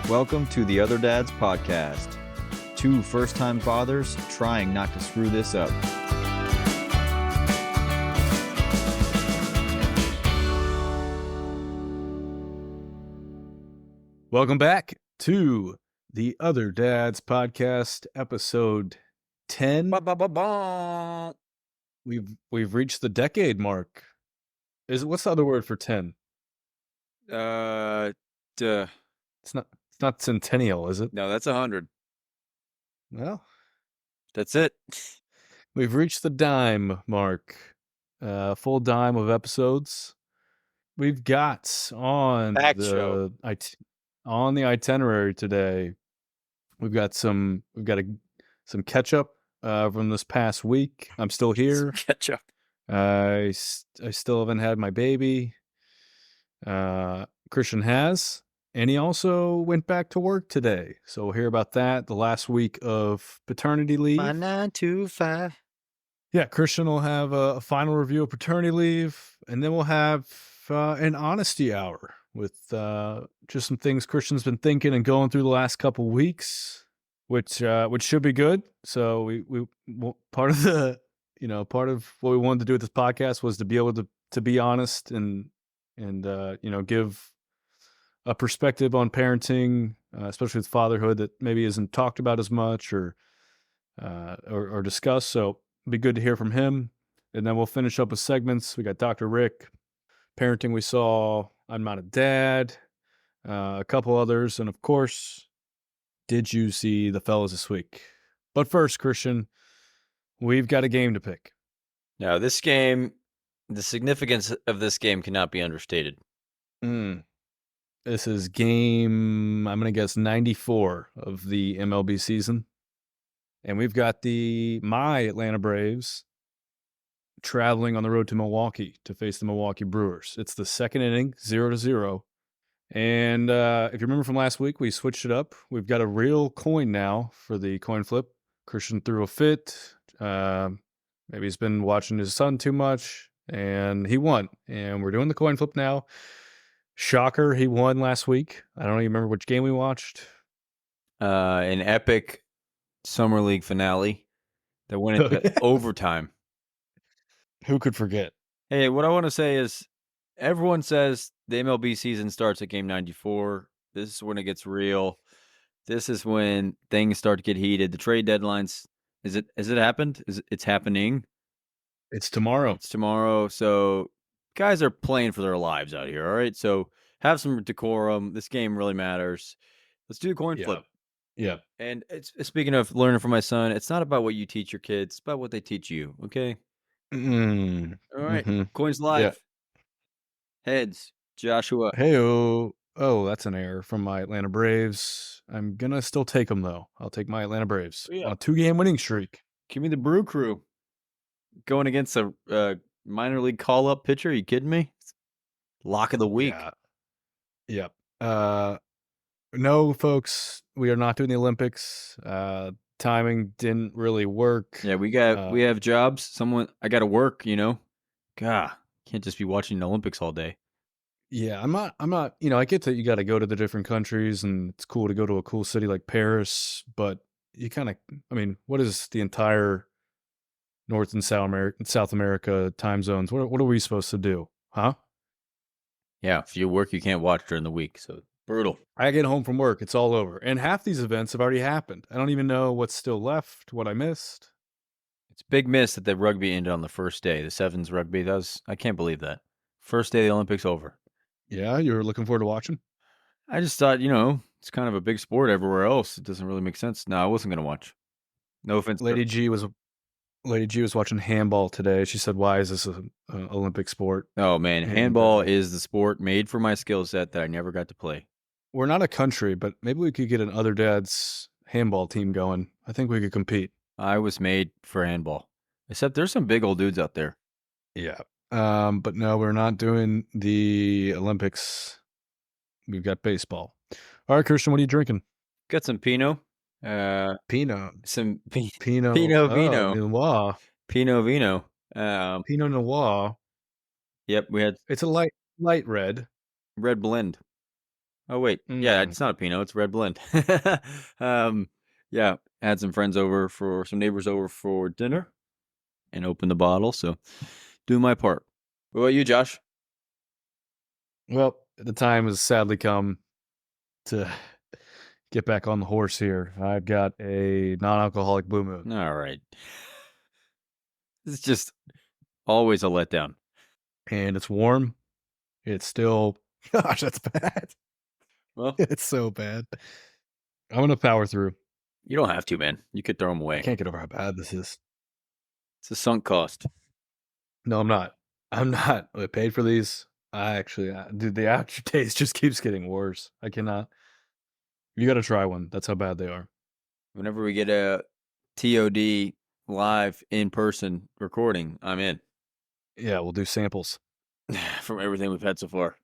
Welcome to the Other Dads Podcast. Two first-time fathers trying not to screw this up. Welcome back to the Other Dads Podcast, episode 10. We've reached the decade mark. What's the other word for 10? Duh. It's not centennial, is it? No, that's 100. Well, That's it. we've reached the dime mark. Full dime of episodes. We've got on Packed show. On the itinerary today. We've got some catch up from this past week. I'm still here. Catch up. I still haven't had my baby. Christian has, and he also went back to work today. So we'll hear about that. The last week of paternity leave. My 9 to 5. Yeah, Christian will have a final review of paternity leave, and then we'll have an honesty hour with just some things Christian's been thinking and going through the last couple weeks, which should be good. So we part of what we wanted to do with this podcast was to be able to be honest and give a perspective on parenting, especially with fatherhood that maybe isn't talked about as much or discussed. So it'd be good to hear from him. And then we'll finish up with segments. We got Dr. Rick, parenting we saw, I'm Not a Dad, a couple others. And of course, did you see the fellas this week? But first, Christian, we've got a game to pick. Now, this game, the significance of this game cannot be understated. This is game, I'm going to guess, 94 of the MLB season. And we've got my Atlanta Braves traveling on the road to Milwaukee to face the Milwaukee Brewers. It's the second inning, 0-0. And if you remember from last week, we switched it up. We've got a real coin now for the coin flip. Christian threw a fit. Maybe he's been watching his son too much, and he won. And we're doing the coin flip now. Shocker, he won last week. I don't even remember which game we watched. An epic Summer League finale that went into overtime. Who could forget? Hey, what I want to say is everyone says the MLB season starts at game 94. This is when it gets real. This is when things start to get heated. The trade deadlines, has it happened? It's happening? It's tomorrow. It's tomorrow. So guys are playing for their lives out here, all right? So have some decorum. This game really matters. Let's do a coin flip. Yeah. And speaking of learning from my son, it's not about what you teach your kids. It's about what they teach you, okay? All right. Mm-hmm. Coins live. Yeah. Heads, Joshua. Hey-oh. Oh, that's an error from my Atlanta Braves. I'm going to still take them, though. I'll take my Atlanta Braves on a 2-game winning streak. Give me the Brew Crew. Going against a minor league call-up pitcher? Are you kidding me? Lock of the week. Yeah. Yep. No, folks, we are not doing the Olympics. Timing didn't really work. Yeah, we have jobs. I got to work, God, can't just be watching the Olympics all day. Yeah, I'm not, I get that you got to go to the different countries and it's cool to go to a cool city like Paris, but you kind of, what is the entire North and South America time zones? What are we supposed to do? Huh? Yeah, if you work, you can't watch during the week. So brutal. I get home from work, it's all over. And half these events have already happened. I don't even know what's still left, what I missed. It's a big miss that the rugby ended on the first day. The sevens rugby, I can't believe that. First day of the Olympics over. Yeah, you were looking forward to watching? I just thought, it's kind of a big sport everywhere else. It doesn't really make sense. No, I wasn't going to watch. No offense. Lady G was watching handball today. She said, "Why is this an Olympic sport?" Oh man, handball is the sport made for my skill set that I never got to play. We're not a country, but maybe we could get an Other Dad's handball team going. I think we could compete. I was made for handball. Except there's some big old dudes out there. Yeah. But no, we're not doing the Olympics. We've got baseball. All right, Christian, what are you drinking? Got some Pinot. Pinot. Some Pinot. Pinot Vino. Noir. Pinot Vino. Pinot Noir. Yep, we had. It's a light red. Red blend. Oh wait, yeah, Mm. it's not a Pinot, it's red blend. Yeah, had some neighbors over for dinner, and opened the bottle. So, do my part. What about you, Josh? Well, the time has sadly come to get back on the horse here. I've got a non-alcoholic Blue Moon, All right, it's just always a letdown. and it's warm. It's still, gosh, that's bad. Well, It's so bad. I'm gonna power through. you don't have to, man. You could throw them I away. can't get over how bad this is. It's a sunk cost. No, I'm not. I'm not. I paid for these. Dude, the aftertaste just keeps getting worse. I cannot. You got to try one. That's how bad they are. Whenever we get a TOD live in person recording, I'm in. Yeah, we'll do samples. From everything we've had so far.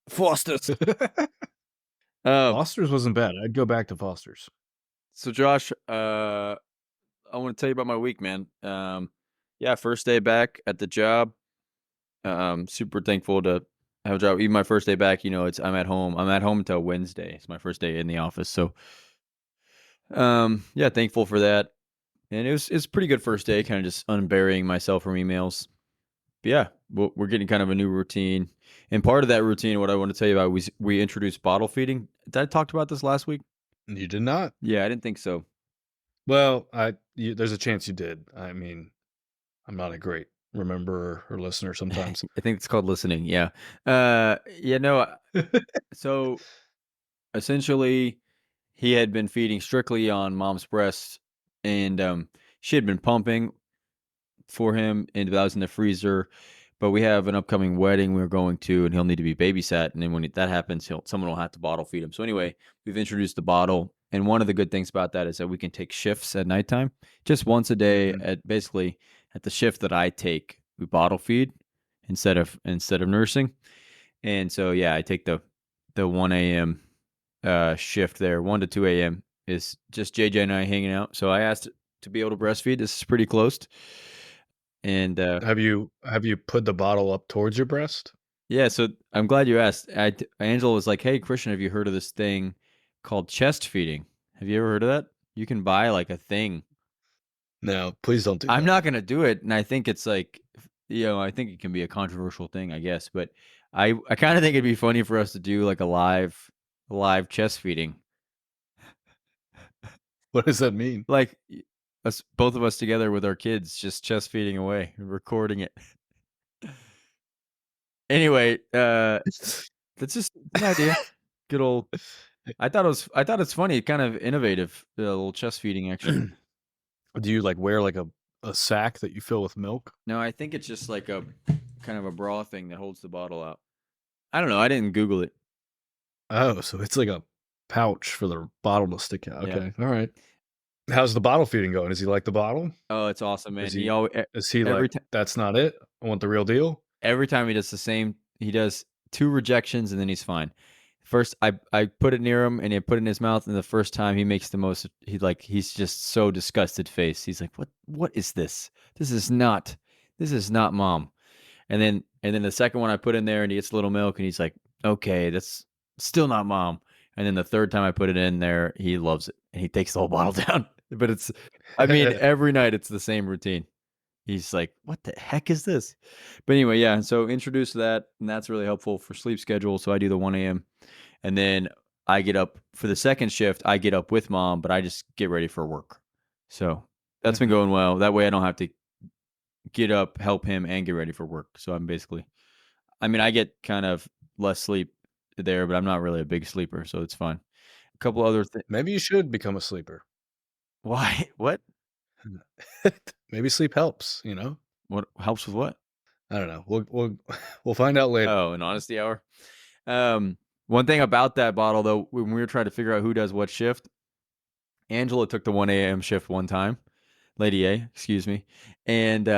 Foster's. Um, Foster's wasn't bad. I'd go back to Foster's. so Josh, I want to tell you about my week, man. Yeah, first day back at the job. Super thankful to have a job. Even my first day back, I'm at home. I'm at home until Wednesday. It's my first day in the office. So, yeah, thankful for that. And it's a pretty good first day, kind of just unburying myself from emails. But yeah, we're getting kind of a new routine. And part of that routine, what I want to tell you about, we introduced bottle feeding. Did I talk about this last week? You did not. Yeah, I didn't think so. Well, there's a chance you did. I mean, I'm not a great rememberer or listener sometimes. I think it's called listening. Yeah. Yeah, no. So essentially, he had been feeding strictly on mom's breast, and she had been pumping for him, and that was in the freezer. But we have an upcoming wedding we're going to, and he'll need to be babysat. And then when that happens, someone will have to bottle feed him. So anyway, we've introduced the bottle, and one of the good things about that is that we can take shifts at nighttime, just once a day. Mhm. At the shift that I take, we bottle feed instead of nursing. And so yeah, I take the 1 a.m. Shift there. 1 to 2 a.m. is just JJ and I hanging out. So I asked to be able to breastfeed. This is pretty close. And Have you put the bottle up towards your breast? yeah, so I'm glad you asked. Angela was like, "Hey, Christian, have you heard of this thing called chest feeding? Have you ever heard of that? You can buy like a thing." No, please don't do I'm that. not gonna do it, and I think it's like, I think it can be a controversial thing, I guess. But I kind of think it'd be funny for us to do like a live chest feeding, What does that mean? like us both of us together with our kids, just chest feeding away, recording it. Anyway, that's just an idea. Good old. I thought it's funny, kind of innovative, the little chest feeding action. Do you like wear like a sack that you fill with milk? No, I think it's just like a kind of a bra thing that holds the bottle out. I don't know. I didn't Google it. Oh, so it's like a pouch for the bottle to stick out. Yeah. Okay, all right. How's the bottle feeding going? Does he like the bottle? Oh, it's awesome, man. Is He he always is he every like time that's not it? I want the real deal? every time he does the same. He does 2 rejections and then he's fine. First, I put it near him and I put it in his mouth, and the first time he makes the most. He's just so disgusted face. He's like, "What is this? This is not mom." And then the second one I put in there and he gets a little milk and he's like, "Okay, that's still not mom." And then the third time I put it in there, he loves it and he takes the whole bottle down. But I mean, every night it's the same routine. He's like, "What the heck is this?" But anyway, yeah. So introduce that, and that's really helpful for sleep schedule. So I do the 1 a.m. and then I get up for the second shift. I get up with mom, but I just get ready for work. So that's been going well. That way I don't have to get up, help him, and get ready for work. So I get kind of less sleep there, but I'm not really a big sleeper, so it's fine. A couple other things. Maybe you should become a sleeper. Why? What? Maybe sleep helps, you know? What helps with what? I don't know. We'll find out later. Oh, an honesty hour. One thing about that bottle, though, when we were trying to figure out who does what shift, Angela took the 1 a.m. shift one time, Lady A, excuse me, and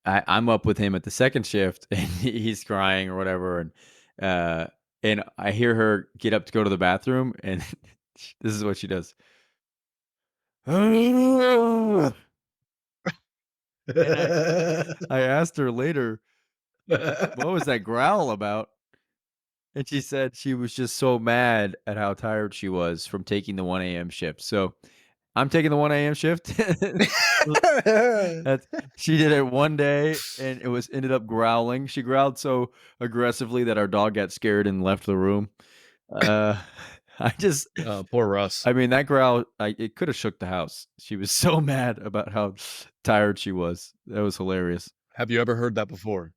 I'm up with him at the second shift, and he's crying or whatever, and I hear her get up to go to the bathroom, and this is what she does. I asked her later, what was that growl about? And she said she was just so mad at how tired she was from taking the 1 a.m. shift. So I'm taking the 1 a.m. shift. That's she did it one day and it was ended up growling. She growled so aggressively that our dog got scared and left the room. Uh, I just Poor Russ. I mean, that growl, it could have shook the house. She was so mad about how tired she was. That was hilarious. Have you ever heard that before?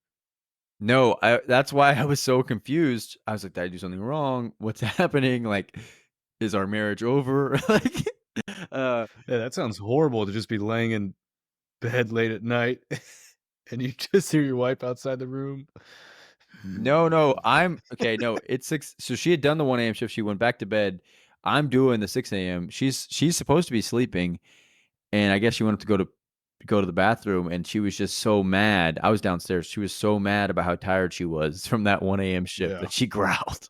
No, that's why I was so confused. I was like, "Did I do something wrong? What's happening? Like, is our marriage over?" Like, Yeah, that sounds horrible to just be laying in bed late at night and you just hear your wife outside the room. no, I'm okay. No, it's 6. So she had done the 1 a.m. shift. She went back to bed. I'm doing the 6 a.m. She's supposed to be sleeping, and I guess she wanted to go to the bathroom, and she was just so mad. I was downstairs. She was so mad about how tired she was from that 1 a.m. shift Yeah. that she growled.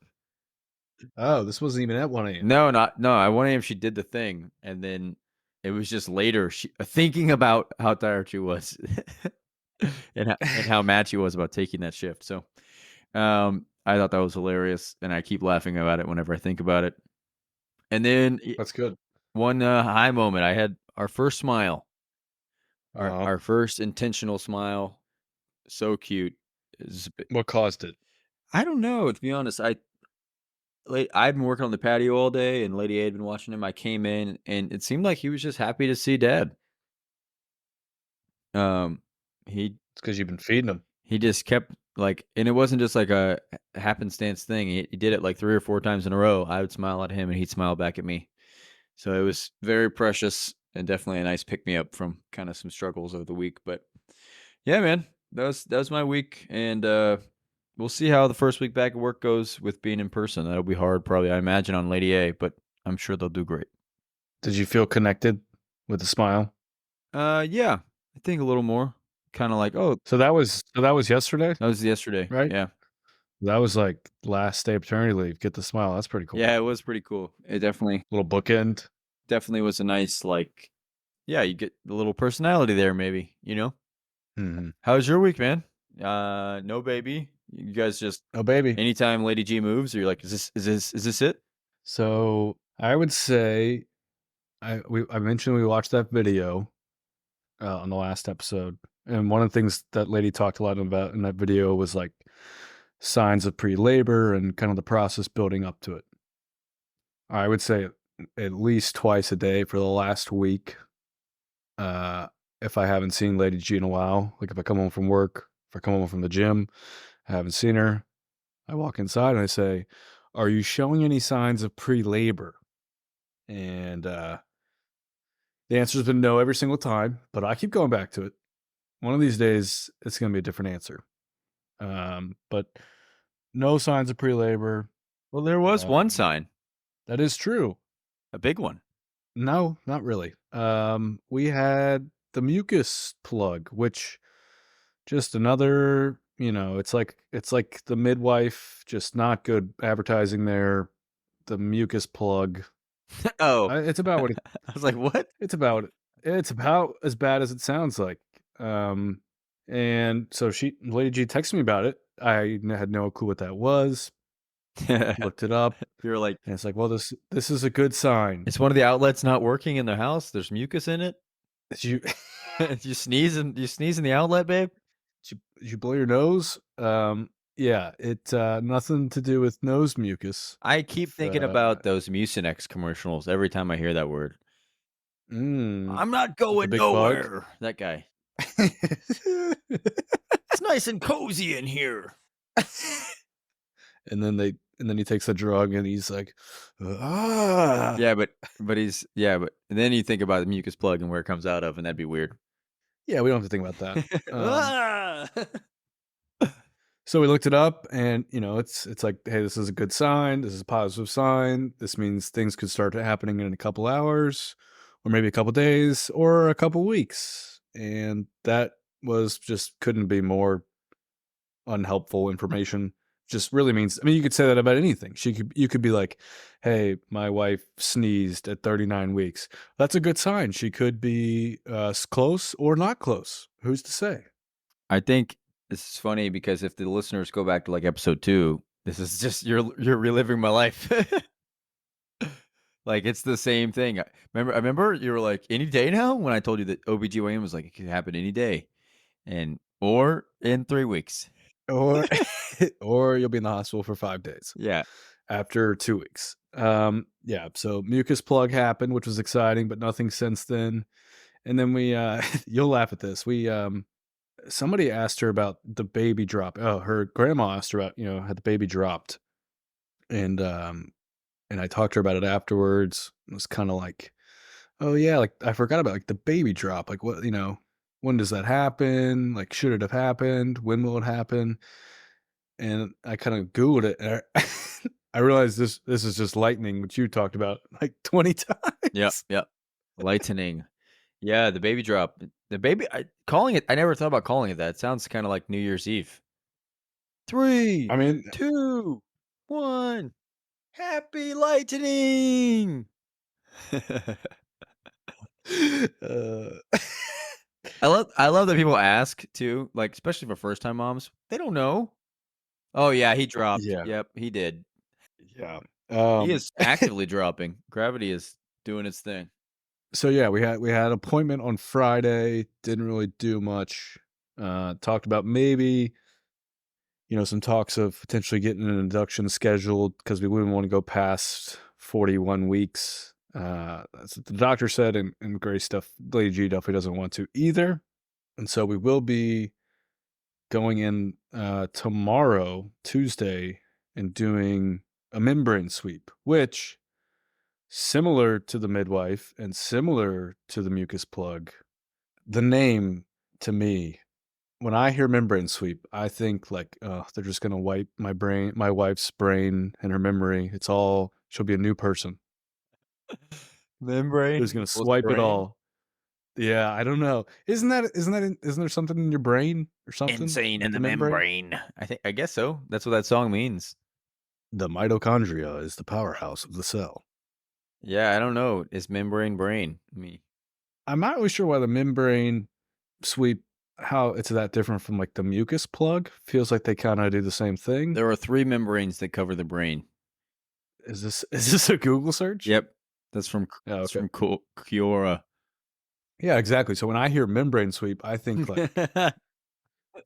Oh, this wasn't even at 1 a.m. No, at 1 a.m. she did the thing, and then it was just later she thinking about how tired she was and how mad she was about taking that shift. So, I thought that was hilarious, and I keep laughing about it whenever I think about it. And then That's good. one high moment, I had our first smile, Uh-huh. our first intentional smile. So cute. What caused it? I don't know, to be honest. I've been working on the patio all day, and Lady A had been watching him. I came in, and it seemed like he was just happy to see Dad. He It's because you've been feeding him. he just kept like, and it wasn't just like a happenstance thing. He did it like 3 or 4 times in a row. I would smile at him, and he'd smile back at me. So it was very precious and definitely a nice pick me up from kind of some struggles of the week. But yeah, man, that was my week, and we'll see how the first week back at work goes with being in person. That'll be hard, probably. I imagine on Lady A, but I'm sure they'll do great. Did you feel connected with the smile? Yeah, I think a little more. Kind of like, oh, So that was yesterday, that was yesterday, right? Yeah, That was like last day of paternity leave. Get the smile. That's pretty cool. yeah, it was pretty cool. It Little bookend. definitely was a nice like, yeah, you get a little personality there, maybe. Mm-hmm. How's your week, man? No baby. You guys just Oh, baby. anytime Lady G moves, you're like, is this it? So I would say I mentioned we watched that video on the last episode, and one of the things that lady talked a lot about in that video was like signs of pre-labor and kind of the process building up to it. I would say at least twice a day for the last week. If I haven't seen Lady G in a while, like if I come home from work, if I come home from the gym, I haven't seen her, I walk inside and I say, "Are you showing any signs of pre-labor?" And the answer's been no every single time, but I keep going back to it. One of these days, it's going to be a different answer. But no signs of pre-labor. Well, there was one sign, That is true. a big one. No, not really. We had the mucus plug, which just another, it's like the midwife, just not good advertising there. The mucus plug. Oh, It's about what I was like, what? it's about as bad as it sounds like. And so Lady G texted me about it. I had no clue what that was. Looked it up, You're like, and it's like, well, this is a good sign. it's one of the outlets not working in their house. There's mucus in it. Did you You sneeze in the outlet, babe. did you blow your nose? Yeah, it nothing to do with nose mucus. I keep thinking about those Mucinex commercials every time I hear that word. I'm not going big bug? nowhere. That guy. It's nice and cozy in here. and then he takes a drug and he's like, ah. Yeah, but but then you think about the mucus plug and where it comes out of, and that'd be weird. Yeah, we don't have to think about that. Ah! So we looked it up, and it's like, hey, this is a good sign. This is a positive sign. This means things could start happening in a couple hours, or maybe a couple days, or a couple weeks. And that was just couldn't be more unhelpful information. Just really means, I mean, you could say that about anything. You could be like, hey, my wife sneezed at 39 weeks. That's a good sign. She could be close or not close. Who's to say? I think this is funny because if the listeners go back to like episode 2, This is just you're reliving my life. Like, it's the same thing. I remember you were like, "Any day now?" When I told you that OBGYN was like, "It could happen any day," or in 3 weeks. Or or you'll be in the hospital for 5 days Yeah. after 2 weeks. Yeah, so mucus plug happened, which was exciting, but nothing since then. And then we you'll laugh at this. Somebody asked her about the baby drop. Oh, her grandma asked her about, had the baby dropped. And I talked to her about it afterwards. It was kind of like, "Oh yeah, like I forgot about like the baby drop. Like what, when does that happen? Like should it have happened? When will it happen?" And I kind of Googled it, and I realized this is just lightning, which you talked about like 20 Yep, times. yep. Lightning. Yeah, the baby drop. The baby calling it I never thought about calling it that. It sounds kinda like New Year's Eve. 3, I mean, 2, 1. Happy lightning. uh, I love that people ask too, like, especially for first time moms. They don't know. "Oh, yeah, he dropped. yeah, Yep, he did. yeah. He Um, is actively dropping. Gravity is doing its thing." so yeah, we had an appointment on Friday. Didn't really do much. Talked about maybe some talks of potentially getting an induction scheduled because we wouldn't want to go past 41 weeks. That's what the doctor said, and Gray stuff. Lady G definitely doesn't want to either. And so we will be going in tomorrow, Tuesday, and doing a membrane sweep, which, similar to the midwife and similar to the mucus plug, the name to me, when I hear membrane sweep, I think like, they're just gonna wipe my wife's brain and her memory. She'll be a new person. They're Membrane just gonna equals swipe it brain. all. Yeah, I don't know. Isn't there something in your brain or something Insane with in the the membrane? membrane. I guess so. That's what that song means. The mitochondria is the powerhouse of the cell. Yeah, I don't know. Is membrane brain? I'm not really sure why the membrane sweep, how it's that different from like the mucus plug. Feels like they kind of do the same thing. There are 3 membranes that cover the brain. Is this a Google search? Yep. That's from Yeah, that's okay. from Kiora. Yeah, exactly. So when I hear membrane sweep, I think like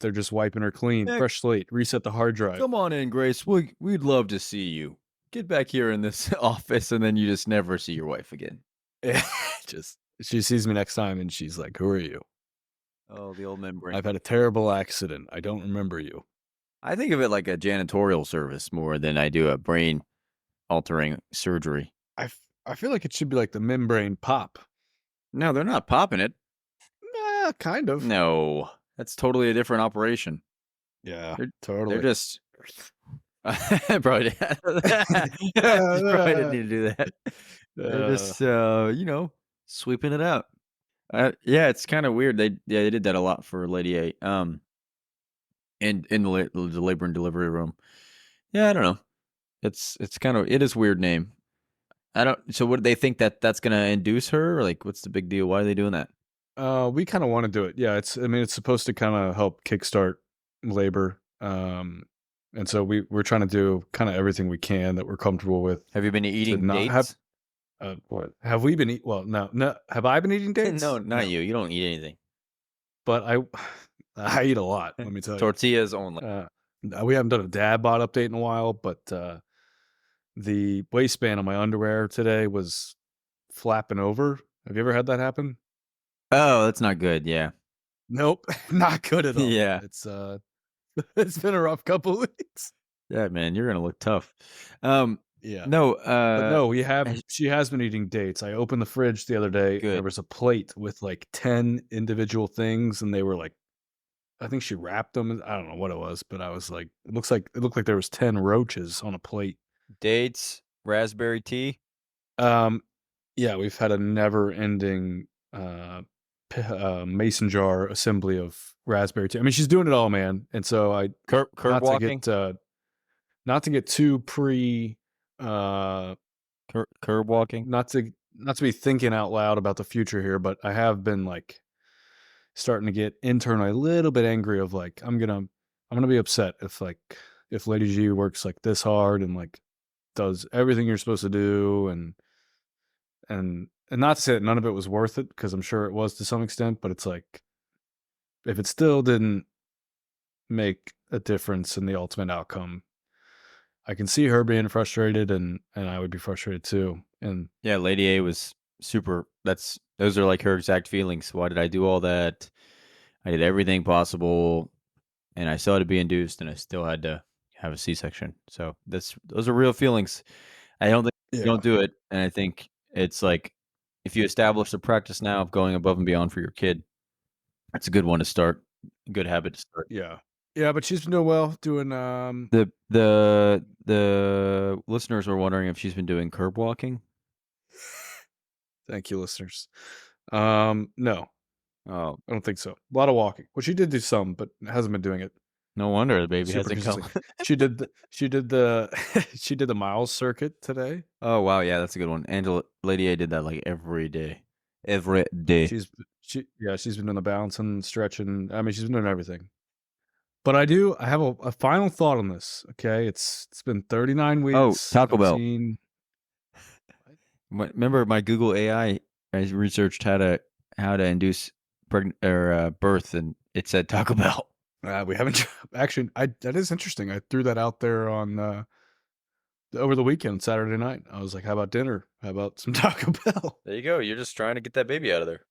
they're just wiping her clean, Yeah, fresh slate, reset the hard drive. come on in, Grace. We'd love to see you. Get back here in this office, and then you just never see your wife again. Just she sees me next time and she's like, "Who are you? Oh, the old membrane. I've had a terrible accident. I don't remember you." I think of it like a janitorial service more than I do a brain altering surgery. I feel like it should be like the membrane pop. No, they're not popping it. Kind of. No, that's totally a different operation. Yeah, They're they're totally. just probably probably didn't need to do that. They're Uh, just sweeping it out. Yeah, it's kind of weird. They did that a lot for Lady A. In the labor and delivery room. Yeah, I don't know. It is weird name. I don't. So what do they think that's gonna induce her? Or like, what's the big deal? Why are they doing that? we kind of want to do it. Yeah, it's supposed to kind of help kickstart labor. And so we're trying to do kind of everything we can that we're comfortable with Have you been to eating not have. dates? What have we been eating? Well, no. Have I been eating dates? No, not you. You don't eat anything. But I eat a lot. Let me tell you. Tortillas only. We haven't done a dad bod update in a while, but the waistband on my underwear today was flapping over. Have you ever had that happen? Oh, that's not good. Yeah. Nope, not good at all. Yeah. It's been a rough couple of weeks. Yeah, man, you're gonna look tough. Yeah. No, But no, I- she has been eating dates. I opened the fridge the other day and there good. was a plate with like 10 individual things and they were like, I think she wrapped them. I don't know what it was, but I was like, it looked like there was 10 roaches on a plate. Dates, raspberry tea. Um, yeah, we've had a never-ending mason jar assembly of raspberry tea. I mean, she's doing it all, man. And so I Curb not to walking. get not to get too pre uh Curb walking. not to be thinking out loud about the future here, but I have been like starting to get internally a little bit angry of like I'm gonna be upset if like if Lady G works like this hard and like does everything you're supposed to do, and not to say that none of it was worth it, because I'm sure it was to some extent, but it's like if it still didn't make a difference in the ultimate outcome, I can see her being frustrated, and I would be frustrated too. And Yeah, Lady A was super. Those are like her exact feelings. Why did I do all that? I did everything possible, and I still had to be induced, and I still had to have a C-section. So those are real feelings. I don't think you don't do it, and I think it's like if you establish the practice now of going above and beyond for your kid, that's a good one to start. A good habit to start. yeah, but she's been doing well, doing The listeners were wondering if she's been doing curb walking. Thank you, listeners. No, Oh, I don't think so. A lot of walking. Well, she did do some, but hasn't been doing it no wonder the baby super hasn't come. consistently. she did the miles circuit today. Oh wow, yeah, that's a good one. Lady A did that like every day. Every day. She's been doing the bouncing, stretching. I mean, she's been doing everything. But I have a final thought on this. Okay, it's been 39 weeks. Oh, Taco Bell. Remember my Google AI? I researched how to induce birth, and it said Taco Bell. We haven't actually. That is interesting. I threw that out there on over the weekend, Saturday night. I was like, "How about dinner? How about some Taco Bell?" There you go. You're just trying to get that baby out of there.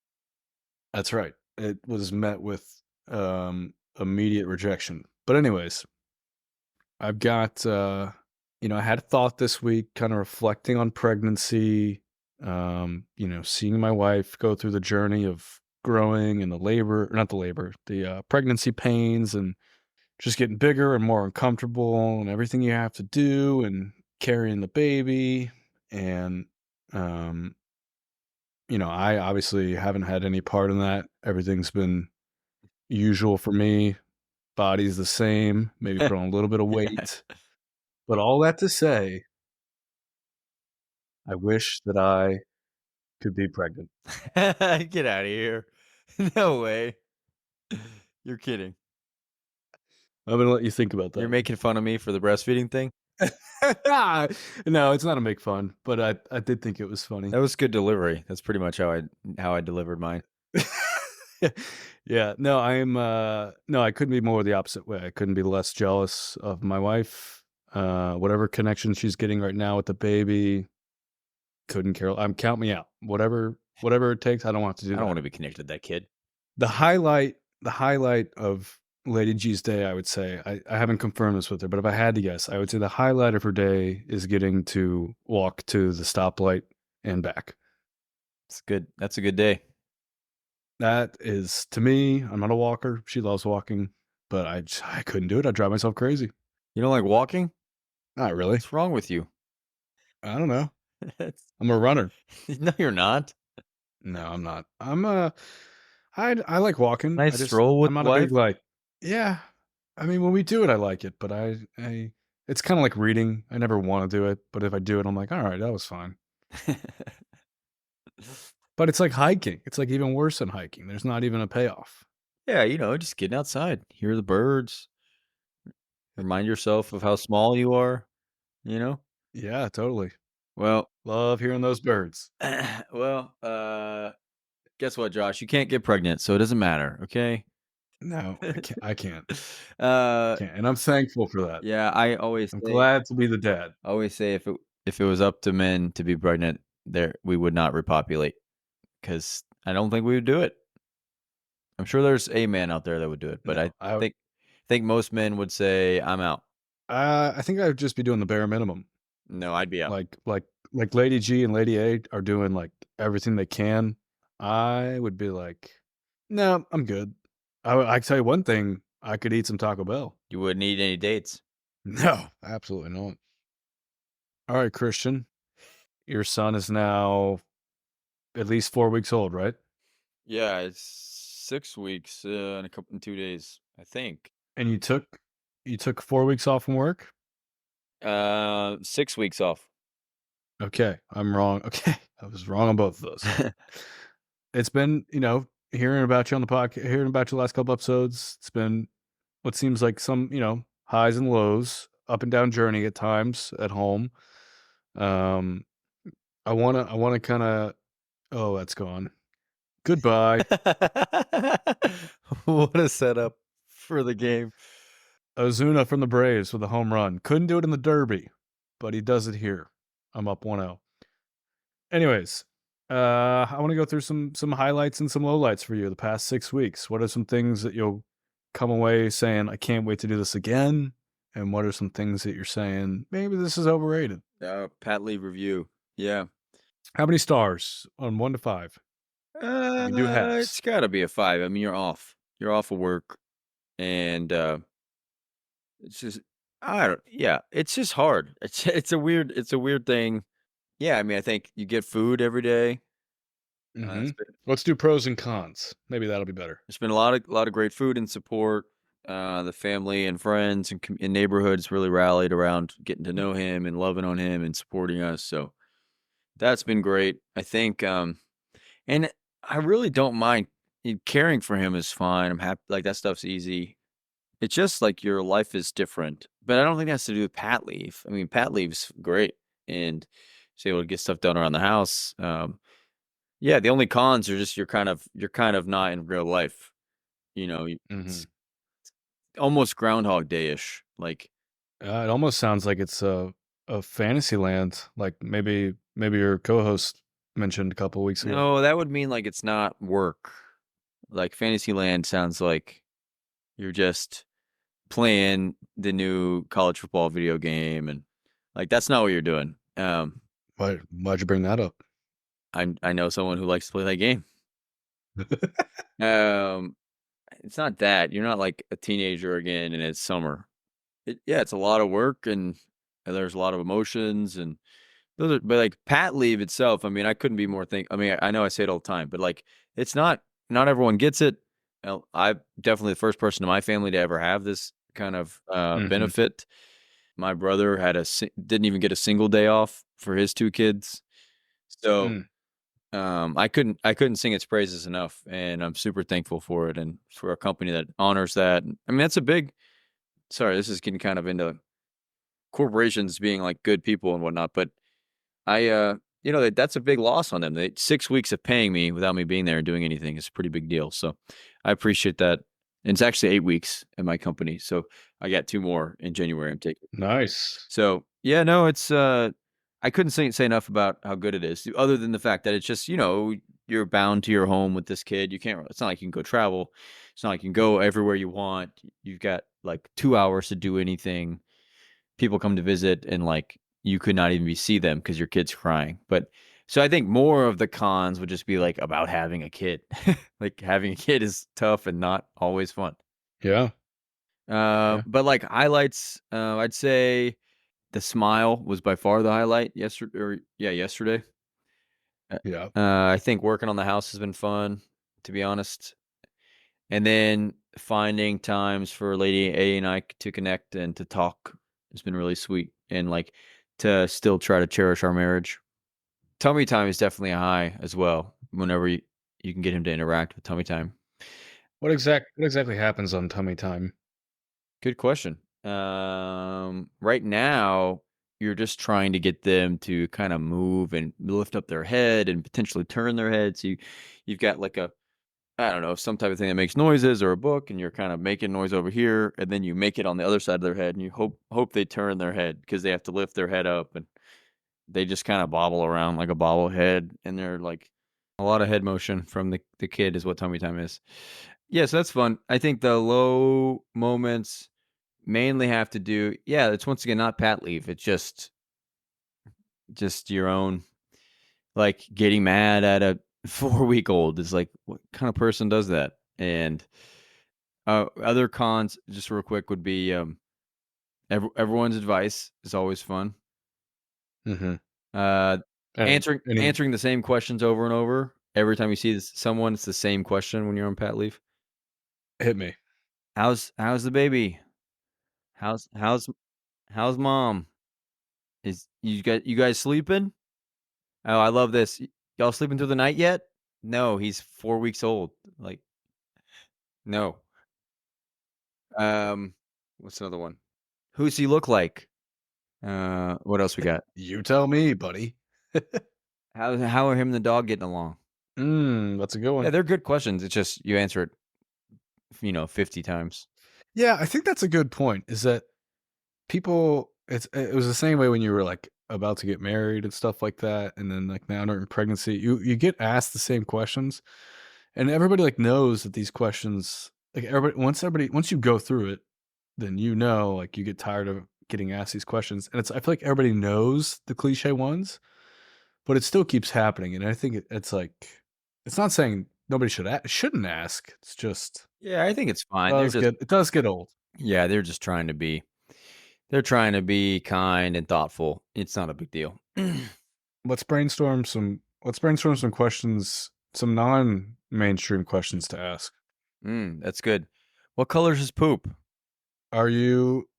That's right. It was met with immediate rejection. But anyways, I've got I had a thought this week, kind of reflecting on pregnancy. Seeing my wife go through the journey of growing and the pregnancy pains, and just getting bigger and more uncomfortable, and everything you have to do, and carrying the baby. And I obviously haven't had any part in that. Everything's been usual for me. Body's the same, maybe put on a little bit of weight. But all that to say, I wish that I could be pregnant. Get out of here. No way. You're kidding. I'm gonna let you think about that. You're making fun of me for the breastfeeding thing? No, it's not a make fun, but I did think it was funny. That was good delivery. That's pretty much how I delivered mine. Yeah, no, I couldn't be more the opposite way. I couldn't be less jealous of my wife. Whatever connection she's getting right now with the baby, couldn't care. Count me out. Whatever it takes. I don't want to do I that. don't want to be connected to that kid. The highlight of Lady G's day, I would say, I haven't confirmed this with her, but if I had to guess, I would say the highlight of her day is getting to walk to the stoplight and back. It's good. That's a good day. That is, to me, I'm not a walker. She loves walking, but I couldn't do it. I'd drive myself crazy. You don't like walking? Not really. What's wrong with you? I don't know. I'm a runner. No, you're not. No, I'm not. I like walking. Nice stroll with I'm not the a big wife? yeah. I mean, when we do it, I like it, but it's kind of like reading. I never want to do it, but if I do it, I'm like, all right, that was fine. But it's like hiking. It's like even worse than hiking. There's not even a payoff. Yeah, just getting outside, hear the birds, remind yourself of how small you are, Yeah, totally. Well, Love hearing those birds. guess what, Josh? You can't get pregnant, so it doesn't matter, okay? No, I can't. Uh, Can't. And I'm thankful for that. yeah, I'm glad to be the dad. I always say if it was up to men to be pregnant, we would not repopulate, because I don't think we would do it. I'm sure there's a man out there that would do it, but No, I think most men would say, I'm out. I think I would just be doing the bare minimum. No, I'd be out. Like Lady G and Lady A are doing like everything they can. I would be like, no, I'm good. I can tell you one thing, I could eat some Taco Bell. You wouldn't need any dates. No, absolutely not. All right, Christian, your son is now at least 4 weeks old, right? Yeah, it's 6 weeks in 2 days, I think. And you took 4 weeks off from work? 6 weeks off. Okay, I'm wrong. Okay, I was wrong on both of those. It's been, hearing about you on the podcast, hearing about your last couple episodes. It's been what seems like some, highs and lows. up and down journey at times at home. Um, I wanna kind of. Oh, that's gone. Goodbye. What a setup for the game. Ozuna from the Braves with a home run. Couldn't do it in the Derby, but he does it here. I'm up 1-0. Anyways, I want to go through some highlights and some lowlights for you the past 6 weeks. What are some things that you'll come away saying, I can't wait to do this again? And what are some things that you're saying, maybe this is overrated? Pat Lee review. Yeah. How many stars on 1 to 5? We do halves. It's got to be a 5. I mean, you're off. You're off of work, and it's just I don't. Yeah, it's just hard. It's a weird thing. Yeah, I mean, I think you get food every day. Mm-hmm. It's been, Let's do pros and cons. Maybe that'll be better. there's been a lot of great food and support. The family and friends and neighborhoods really rallied around getting to know him and loving on him and supporting us. So that's been great. I think, and I really don't mind. Caring for him is fine. I'm happy. Like that stuff's easy. It's just like your life is different. But I don't think that has to do with Pat Leave. I mean, Pat Leave's great and he's able to get stuff done around the house. Yeah, the only cons are just you're kind of not in real life. It's almost Groundhog Day-ish. Like It almost sounds like it's a fantasy land, like maybe your co-host mentioned a couple weeks ago. no, that would mean like it's not work. Like Fantasyland sounds like you're just playing the new college football video game, and like that's not what you're doing. Why'd you bring that up? I know someone who likes to play that game. It's not that you're not like a teenager again, and it's summer. It's a lot of work, and there's a lot of emotions, and but like Pat Leave itself. I mean, I couldn't be more I mean, I know I say it all the time, but like it's not everyone gets it. I'm definitely the first person in my family to ever have this kind of benefit. My brother didn't even get a single day off for his 2 kids. So I couldn't sing its praises enough, and I'm super thankful for it and for a company that honors that. I mean, that's a big. Sorry, this is getting kind of into corporations being like good people and whatnot, but that's a big loss on them. 6 weeks of paying me without me being there and doing anything is a pretty big deal. So I appreciate that. And it's actually 8 weeks at my company, so I got 2 more in January. I'm taking. Nice. So yeah, no, it's I couldn't say enough about how good it is, other than the fact that it's just you're bound to your home with this kid. You can't. It's not like you can go travel. It's not like you can go everywhere you want. You've got like 2 hours to do anything. People come to visit, and like you could not even see them because your kid's crying. But so I think more of the cons would just be like about having a kid. Like having a kid is tough and not always fun. Yeah. But like highlights, I'd say the smile was by far the highlight yesterday. Yeah. I think working on the house has been fun, to be honest. And then finding times for Lady A and I to connect and to talk has been really sweet, and like to still try to cherish our marriage. Tummy time is definitely a high as well. Whenever you can get him to interact with tummy time. What exactly happens on tummy time? Good question. Right now, you're just trying to get them to kind of move and lift up their head and potentially turn their head. So you've got like I don't know, some type of thing that makes noises or a book, and you're kind of making noise over here, and then you make it on the other side of their head, and you hope they turn their head because they have to lift their head up, and they just kind of bobble around like a bobblehead, and they're like a lot of head motion from the kid is what tummy time is. Yeah, so that's fun. I think the low moments mainly have to do, it's once again not Pat Leave. It's just your own, like getting mad at a 4-week-old is like, what kind of person does that? And other cons, just real quick, would be everyone's advice is always fun. Answering the same questions over and over. Every time you see someone, it's the same question when you're on Pat Leave. Hit me. How's the baby? How's mom? Is you guys sleeping? Oh, I love this. Y'all sleeping through the night yet? No, he's 4 weeks old. Like, no. What's another one? Who's he look like? What else we got? You tell me, buddy. How are him and the dog getting along? That's a good one. Yeah, they're good questions. It's just you answer it, 50 times. Yeah, I think that's a good point. Is that people? It was the same way when you were like about to get married and stuff like that, and then like now during pregnancy, you get asked the same questions, and everybody like knows that these questions like once you go through it, then like you get tired of getting asked these questions, and I feel like everybody knows the cliche ones, but it still keeps happening, and I think it's like it's not saying nobody shouldn't ask. It's just Yeah, I think it's fine. it does get old. Yeah, they're just trying to be. They're trying to be kind and thoughtful. It's not a big deal. Let's brainstorm some questions, some non-mainstream questions to ask. That's good. What color's his poop? Are you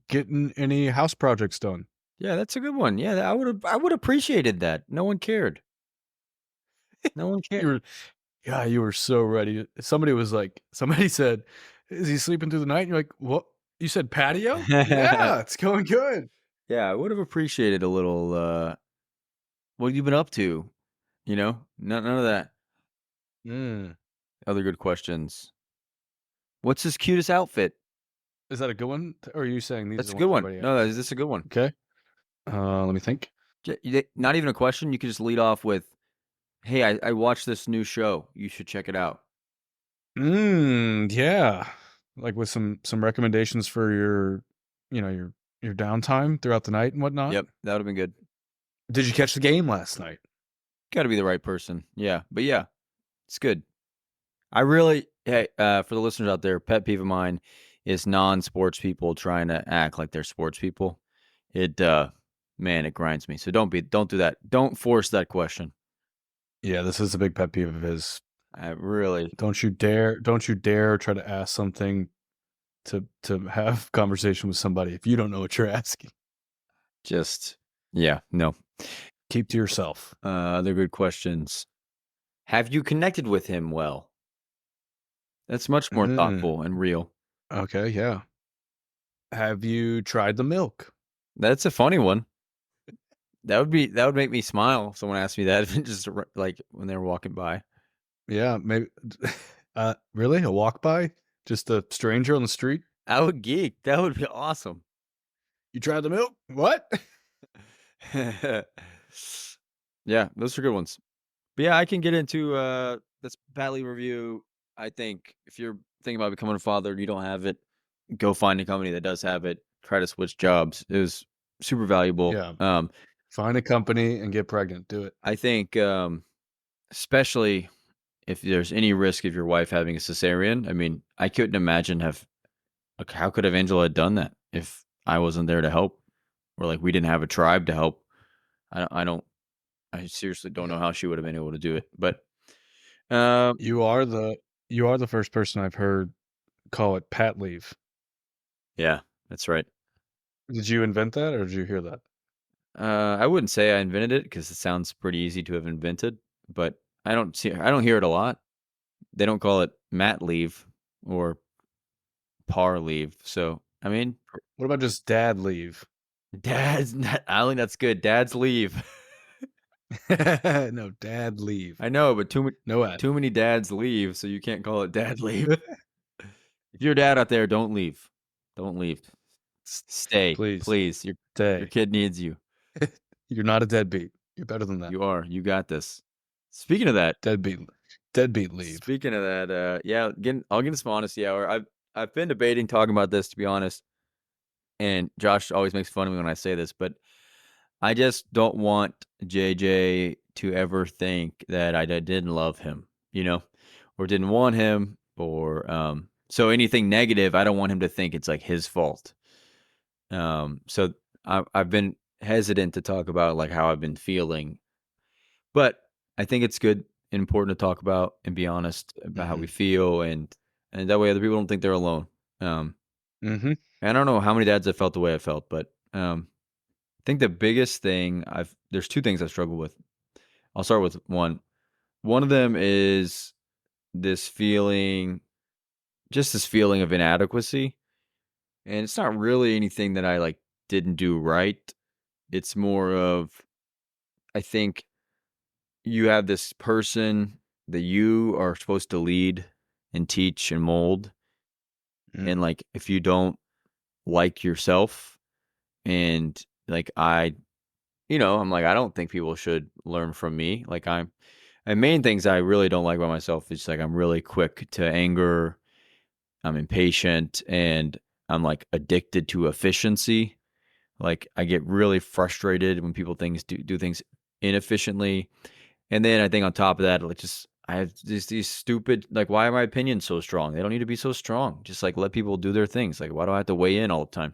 getting any house projects done? Yeah, that's a good one. Yeah, I would appreciated that. No one cared. No one cared. You were so ready. Somebody said, "Is he sleeping through the night?" And you're like, "What? You said patio?" Yeah, it's going good. Yeah, I would have appreciated a little what you've been up to, none of that. Other good questions. What's his cutest outfit? Is that a good one? Or are you saying these? That's are a the good ones one. everybody No, asks? this is a good one. Okay. Let me think. Not even a question. You could just lead off with, "Hey, I watched this new show. You should check it out." Yeah. Like with some recommendations for your downtime throughout the night and whatnot. Yep, that would have been good. Did you catch the game last night? Got to be the right person. Yeah, but yeah, it's good. I really, hey, for the listeners out there, pet peeve of mine is non-sports people trying to act like they're sports people. It, man, it grinds me. So don't do that. Don't force that question. Yeah, this is a big pet peeve of his. I really Don't you dare try to ask something to have conversation with somebody if you don't know what you're asking. just, yeah, no. Keep to yourself. Other good questions. Have you connected with him well? That's much more thoughtful and real. Okay, yeah. Have you tried the milk? That's a funny one. That would make me smile if someone asked me that, just like when they were walking by. Yeah, maybe. Really? A walk by? Just a stranger on the street? I would geek. That would be awesome. You tried the milk? What? Yeah, those are good ones. But yeah, I can get into this Badly review. I think if you're thinking about becoming a father and you don't have it, go find a company that does have it. Try to switch jobs. It was super valuable. Yeah. Find a company and get pregnant. Do it. I think especially if there's any risk of your wife having a cesarean. I mean, I couldn't imagine how could Angela have done that if I wasn't there to help, or like we didn't have a tribe to help. I seriously don't know how she would have been able to do it. But you are the first person I've heard call it pat leave. Yeah, that's right. Did you invent that, or did you hear that? I wouldn't say I invented it because it sounds pretty easy to have invented, but I don't hear it a lot. They don't call it mat leave or par leave. So I mean, What about just dad leave? dad's not, I think that's good. Dad's leave. No, dad leave. I know, but too No many dads leave, so you can't call it dad leave. If you're a dad out there, don't leave. Don't leave. Stay, please. Your kid needs you. You're not a deadbeat. You're better than that. You are. You got this. Speaking of that, deadbeat leave. Speaking of that, yeah, I'll get into some honesty hour. I've been debating talking about this, to be honest, and Josh always makes fun of me when I say this, but I just don't want JJ to ever think that I didn't love him, or didn't want him, or so anything negative, I don't want him to think it's like his fault. So I've been hesitant to talk about like how I've been feeling, but I think it's good and important to talk about and be honest about how we feel, and that way other people don't think they're alone. I don't know how many dads have felt the way I felt, but I think the biggest thing there's two things I struggle with. I'll start with one. One of them is this feeling of inadequacy. And it's not really anything that I like didn't do right. It's more of, I think you have this person that you are supposed to lead and teach and mold. Mm. And like, if you don't like yourself, and like, I'm like, I don't think people should learn from me. Like, and main things I really don't like about myself is like, I'm really quick to anger. I'm impatient, and I'm like addicted to efficiency. Like, I get really frustrated when people do things inefficiently. And then I think on top of that, like, just I have these stupid, like, why are my opinions so strong? They don't need to be so strong. Just like let people do their things. Like, why do I have to weigh in all the time?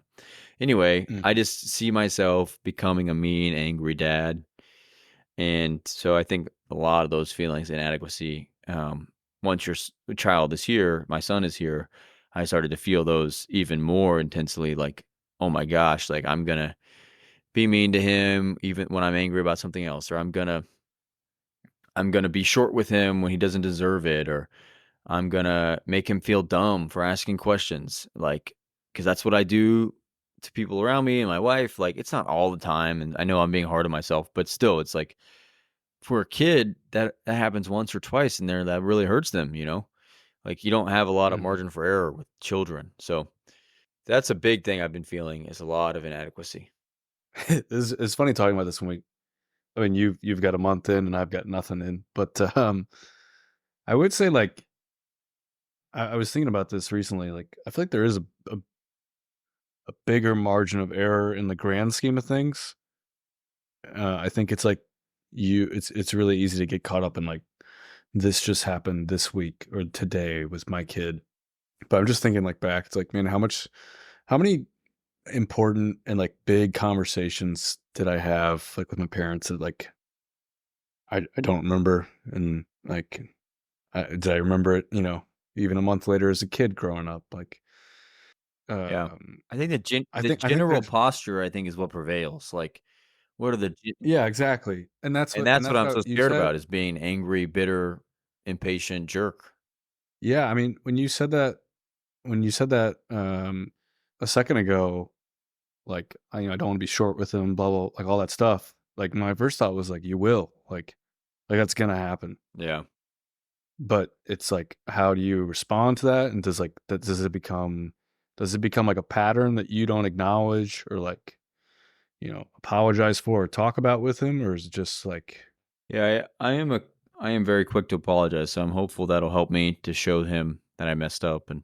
Anyway, Mm. I just see myself becoming a mean, angry dad. And so I think a lot of those feelings, inadequacy, once your child is here, my son is here, I started to feel those even more intensely. Like, oh my gosh, like I'm gonna be mean to him even when I'm angry about something else, or I'm gonna be short with him when he doesn't deserve it, or I'm gonna make him feel dumb for asking questions, like, because that's what I do to people around me and my wife. Like, it's not all the time, and I know I'm being hard on myself, but still, it's like for a kid that happens once or twice in there, that really hurts them. Like, you don't have a lot of Mhm. margin for error with children, so that's a big thing I've been feeling is a lot of inadequacy. It's funny talking about this when I mean, you've got a month in and I've got nothing in, but I would say like I was thinking about this recently. Like, I feel like there is a bigger margin of error in the grand scheme of things. I think it's like it's really easy to get caught up in like this just happened this week or today with my kid. But I'm just thinking like back, it's like, man, how many important and like big conversations did I have like with my parents that like I don't remember, and like did I remember it, even a month later as a kid growing up, like Yeah. um I think the I think general there's posture, I think, is what prevails. Like, what are the yeah, exactly. And and that's what that's I'm how so you scared said. about is being angry, bitter, impatient jerk. Yeah, I mean, when you said that a second ago, like I don't want to be short with him, blah blah, like all that stuff. Like my first thought was like, you will, like that's gonna happen. Yeah. But it's like, how do you respond to that? And does it become like a pattern that you don't acknowledge or like, apologize for or talk about with him? Or is it just like, Yeah, I am very quick to apologize, so I'm hopeful that'll help me to show him that I messed up. And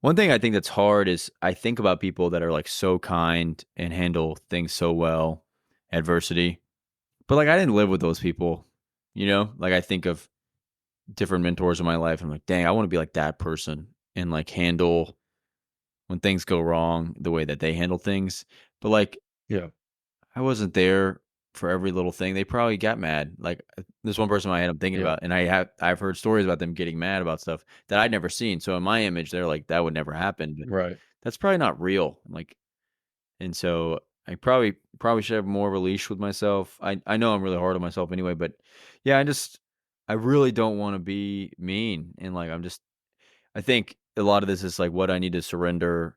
one thing I think that's hard is I think about people that are like so kind and handle things so well, adversity. But like, I didn't live with those people, Like, I think of different mentors in my life. I'm like, dang, I want to be like that person and like handle when things go wrong the way that they handle things. But like, yeah, I wasn't there for every little thing. They probably got mad. Like, there's one person in my head I'm thinking yeah, about, and I've heard stories about them getting mad about stuff that I'd never seen. So in my image, they're like, that would never happen. But right. that's probably not real. Like, and so I probably should have more of a leash with myself. I know I'm really hard on myself anyway, but yeah, I really don't want to be mean. And like, I think a lot of this is like what I need to surrender.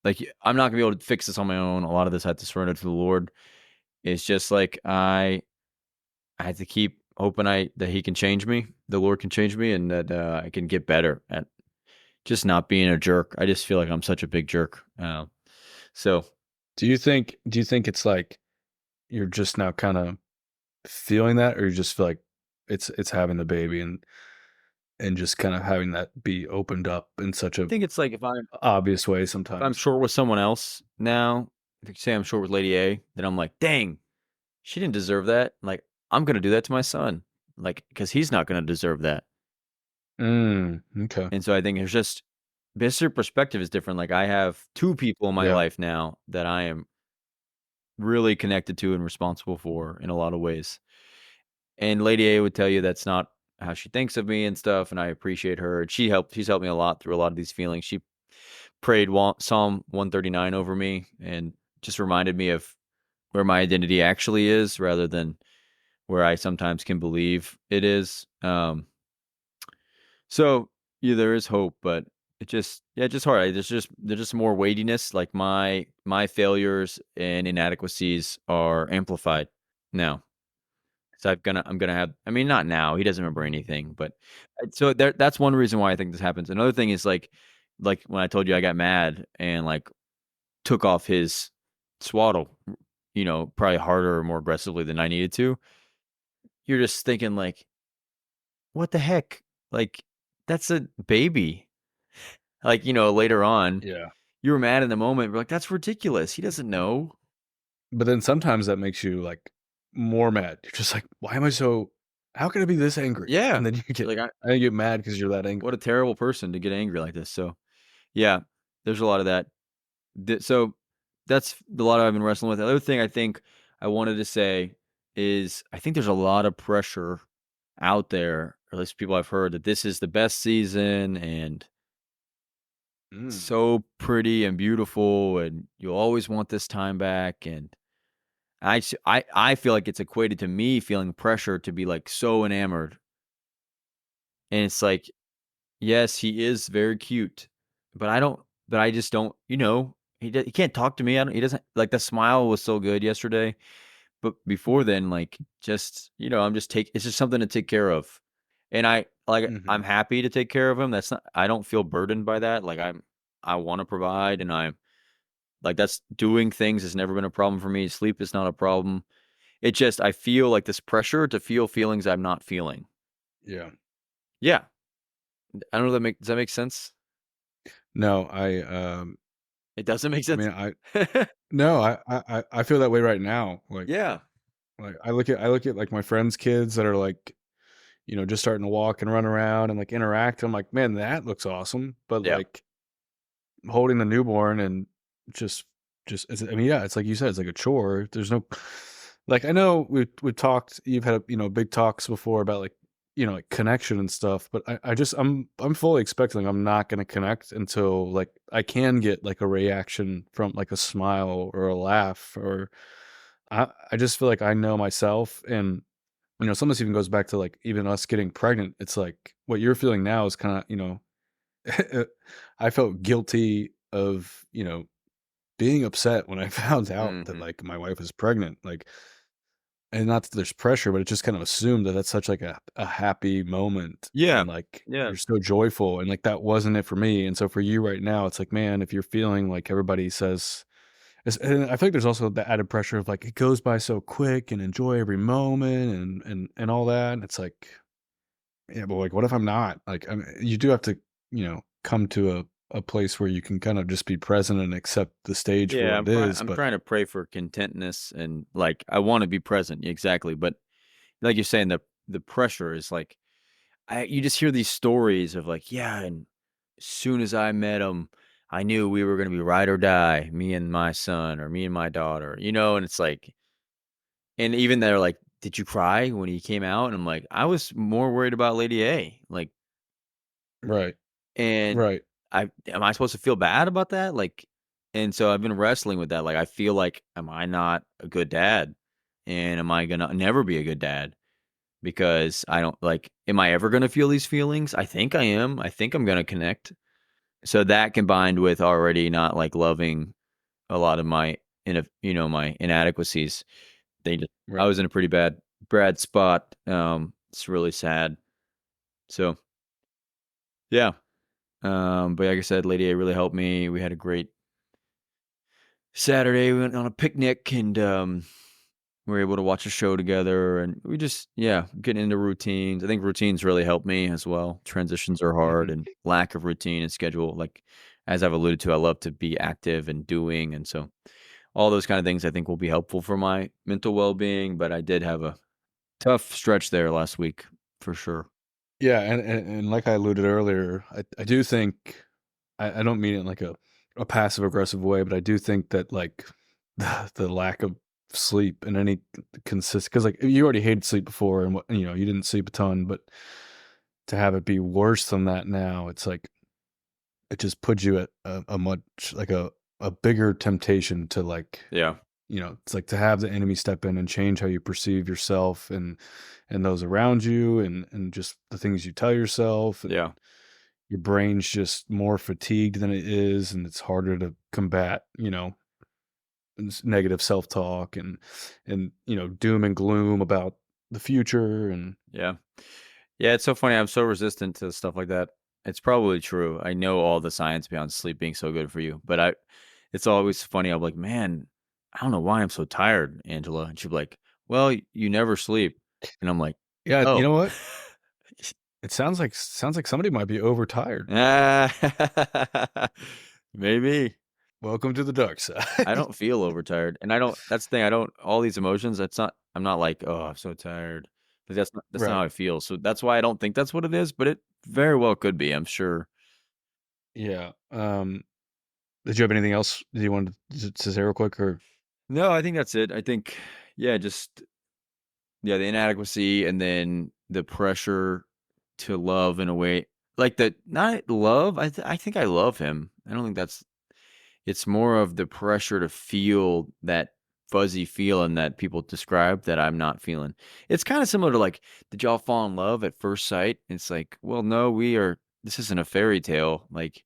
Like, I'm not gonna be able to fix this on my own. A lot of this I have to surrender to the Lord. It's just like I have to keep hoping that He can change me, the Lord can change me, and that I can get better at just not being a jerk. I just feel like I'm such a big jerk. So Do you think it's like you're just now kind of feeling that, or you just feel like it's having the baby and just kind of having that be opened up in such I a think it's like obvious way if I'm sometimes? short with someone else now, if you say I'm short with Lady A, then I'm like, dang, she didn't deserve that. Like, I'm gonna do that to my son, like, because he's not gonna deserve that. Okay. And so I think it's just this, your perspective is different. Like, I have two people in my Yeah. life now that I am really connected to and responsible for in a lot of ways. And Lady A would tell you that's not how she thinks of me and stuff, and I appreciate her. And she's helped me a lot through a lot of these feelings. She prayed Psalm 139 over me and just reminded me of where my identity actually is rather than where I sometimes can believe it is. So yeah, there is hope, but it just it's just hard. There's just more weightiness. Like my failures and inadequacies are amplified now. So I'm gonna have. I mean, not now. He doesn't remember anything, but so that's one reason why I think this happens. Another thing is like when I told you I got mad and like took off his swaddle, probably harder or more aggressively than I needed to. You're just thinking like, what the heck? Like, that's a baby. Like, later on, Yeah. you were mad in the moment. You're like, that's ridiculous. He doesn't know. But then sometimes that makes you like more mad. You're just like, why am I so? How can I be this angry? Yeah. And then you Like, get mad because you're that angry. what a terrible person to get angry like this. So, yeah, there's a lot of that. So, that's a lot I've been wrestling with. The other thing I think I wanted to say is I think there's a lot of pressure out there, or at least people I've heard, that this is the best season and Mm. so pretty and beautiful, and you'll always want this time back. And I feel like it's equated to me feeling pressure to be like so enamored. And it's like, yes, he is very cute, but I just don't, he can't talk to me. He doesn't like the smile was so good yesterday. But before then, like, just, I'm just it's just something to take care of. And I'm Mhm. happy to take care of him. I don't feel burdened by that. Like, I want to provide, and I'm like, that's doing things has never been a problem for me. Sleep is not a problem. It just, I feel like this pressure to feel feelings I'm not feeling. Yeah. Yeah. I don't know. Does that make sense? No, It doesn't make I sense. mean, no, I feel that way right now. Yeah. Like I look at like my friends' kids that are like, just starting to walk and run around and like interact. I'm like, man, that looks awesome. But Yeah. like holding the newborn and I mean, yeah, it's like you said, it's like a chore. There's no like I know we've talked. You've had big talks before about like like connection and stuff. But I'm fully expecting I'm not going to connect until like I can get like a reaction from like a smile or a laugh or I just feel like I know myself and some of this even goes back to like even us getting pregnant. It's like what you're feeling now is kind of I felt guilty of being upset when I found out that Hmm. like my wife was pregnant. Like, and not that there's pressure, but it just kind of assumed that that's such like a happy moment Yeah. and like Yeah. you're so joyful and like that wasn't it for me. And so for you right now, it's like, man, if you're feeling like everybody says, and I feel like there's also the added pressure of like it goes by so quick and enjoy every moment and all that. And it's like, yeah, but like, what if I'm not? Like, I mean, you do have to, come to a place where you can kind of just be present and accept the stage for Yeah. what it is. I'm But trying to pray for contentness, and like, I want to be present. Exactly. But like you're saying, the pressure is like, you just hear these stories of like, yeah, and as soon as I met him, I knew we were gonna be ride or die, me and my son or me and my daughter, and it's like, and even they're like, "Did you cry when he came out?" And I'm like, "I was more worried about Lady A." Like, right, and right, I am I supposed to feel bad about that? Like, and so I've been wrestling with that. Like, I feel like, am I not a good dad? And am I gonna never be a good dad? Because I don't like, am I ever gonna feel these feelings? I think I am. I think I'm gonna connect. So that combined with already not like loving a lot of my my inadequacies, I right. was in a pretty bad spot. It's really sad. So yeah. But like I said, Lady A really helped me. We had a great Saturday. We went on a picnic, and we were able to watch a show together, and we just, yeah, getting into routines. I think routines really help me as well. Transitions are hard, Mhm. and lack of routine and schedule. Like, as I've alluded to, I love to be active and doing, and so all those kind of things I think will be helpful for my mental well-being. But I did have a tough stretch there last week for sure. Yeah, and like I alluded earlier, I do think I don't mean it in like a passive aggressive way, but I do think that like the lack of sleep and any because like you already hated sleep before and what you didn't sleep a ton, but to have it be worse than that now, it's like it just puts you at a much like a bigger temptation to like Yeah. it's like to have the enemy step in and change how you perceive yourself and those around you and just the things you tell yourself and Yeah. your brain's just more fatigued than it is, and it's harder to combat, negative self-talk and doom and gloom about the future. And Yeah. Yeah, it's so funny. I'm so resistant to stuff like that. It's probably true. I know all the science behind sleep being so good for you, but it's always funny. I'm like, man, I don't know why I'm so tired, Angela. And she'll be like, well, you never sleep. And I'm like, yeah, you oh. know what? It sounds like somebody might be overtired. Maybe. Welcome to the dark I side. don't feel overtired. And that's the thing. All these emotions, I'm not like, oh, I'm so tired. But that's not how Right. I feel. So that's why I don't think that's what it is, but it very well could be, I'm sure. Yeah. Did you have anything else that you wanted to say real quick, or? No, I think that's it. I think, yeah, just yeah, the inadequacy and then the pressure to love in a way like that. Not love. I think I love him. I don't think that's. It's more of the pressure to feel that fuzzy feeling that people describe that I'm not feeling. It's kind of similar to like, did y'all fall in love at first sight? It's like, well, no, this isn't a fairy tale. Like,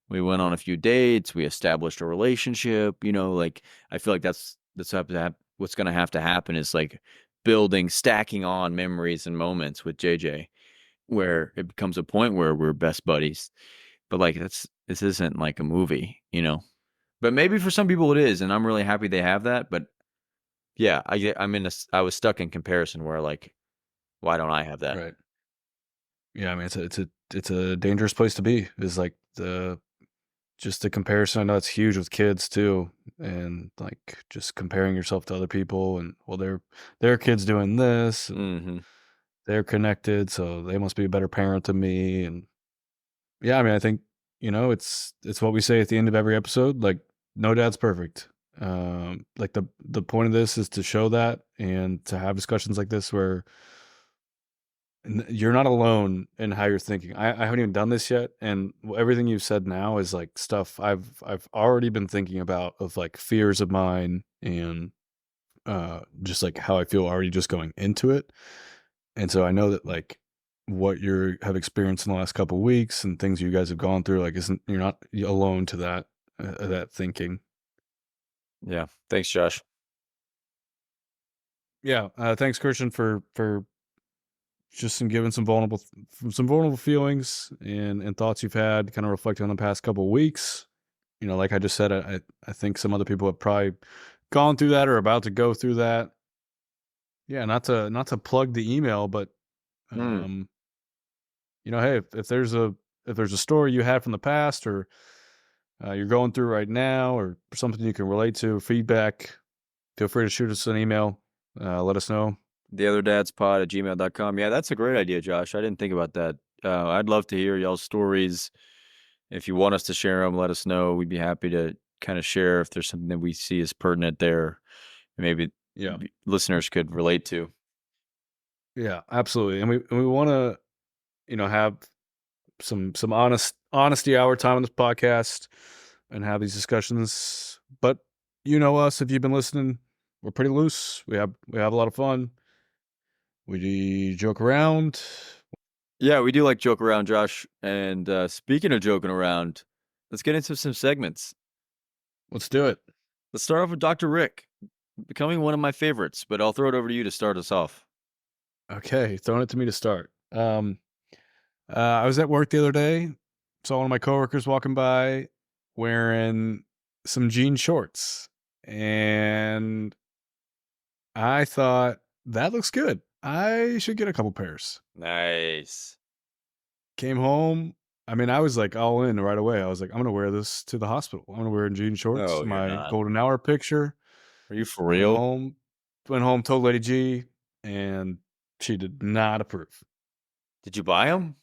we went on a few dates, we established a relationship, like I feel like what's going to have to happen is like stacking on memories and moments with JJ where it becomes a point where we're best buddies. But like this isn't like a movie. But maybe for some people it is, and I'm really happy they have that, but yeah, I was stuck in comparison where like why don't I have that? Right. Yeah, I mean, it's a dangerous place to be. Is like just the comparison. I know it's huge with kids too, and like just comparing yourself to other people, and well, their kids doing this, and Mhm. they're connected, so they must be a better parent than me. And yeah, I mean, I think it's what we say at the end of every episode. Like, no dad's perfect. Like the point of this is to show that and to have discussions like this where you're not alone in how you're thinking. I haven't even done this yet, and everything you've said now is like stuff I've already been thinking about, of like fears of mine, and just like how I feel already just going into it. And so I know that like what you have experienced in the last couple weeks and things you guys have gone through, like isn't you're not alone to that thinking. Yeah. Thanks, Josh. Yeah. Thanks, Christian, for just giving some vulnerable feelings and thoughts you've had, kind of reflecting on the past couple weeks. Like I just said, I think some other people have probably gone through that or about to go through that. Yeah, not to plug the email, but Mm. um, hey, if there's a story you had from the past, or you're going through right now, or something you can relate to, feedback, feel free to shoot us an email. Let us know. theotherdadspod@gmail.com. Yeah, that's a great idea, Josh. I didn't think about that. I'd love to hear y'all's stories. If you want us to share them, let us know. We'd be happy to kind of share if there's something that we see as pertinent there, maybe Yeah, listeners could relate to. yeah, absolutely. And we want to have some honesty hour time on this podcast and have these discussions. But us, if you've been listening, we're pretty loose. We have a lot of fun. We joke around. Yeah, we do like joke around, Josh. And speaking of joking around, let's get into some segments. Let's do it. Let's start off with Dr. Rick, becoming one of my favorites, but I'll throw it over to you to start us off. Okay, throwing it to me to start. I was at work the other day, saw one of my coworkers walking by wearing some jean shorts, and I thought that looks good. I should get a couple pairs. Nice. Came home. I mean, I was like all in right away. I was like, I'm gonna wear this to the hospital. I'm gonna wear jean shorts. No, you're My not. golden hour picture. Are you for Went real? home. Went home. Told Lady G, and she did not approve. Did you buy them?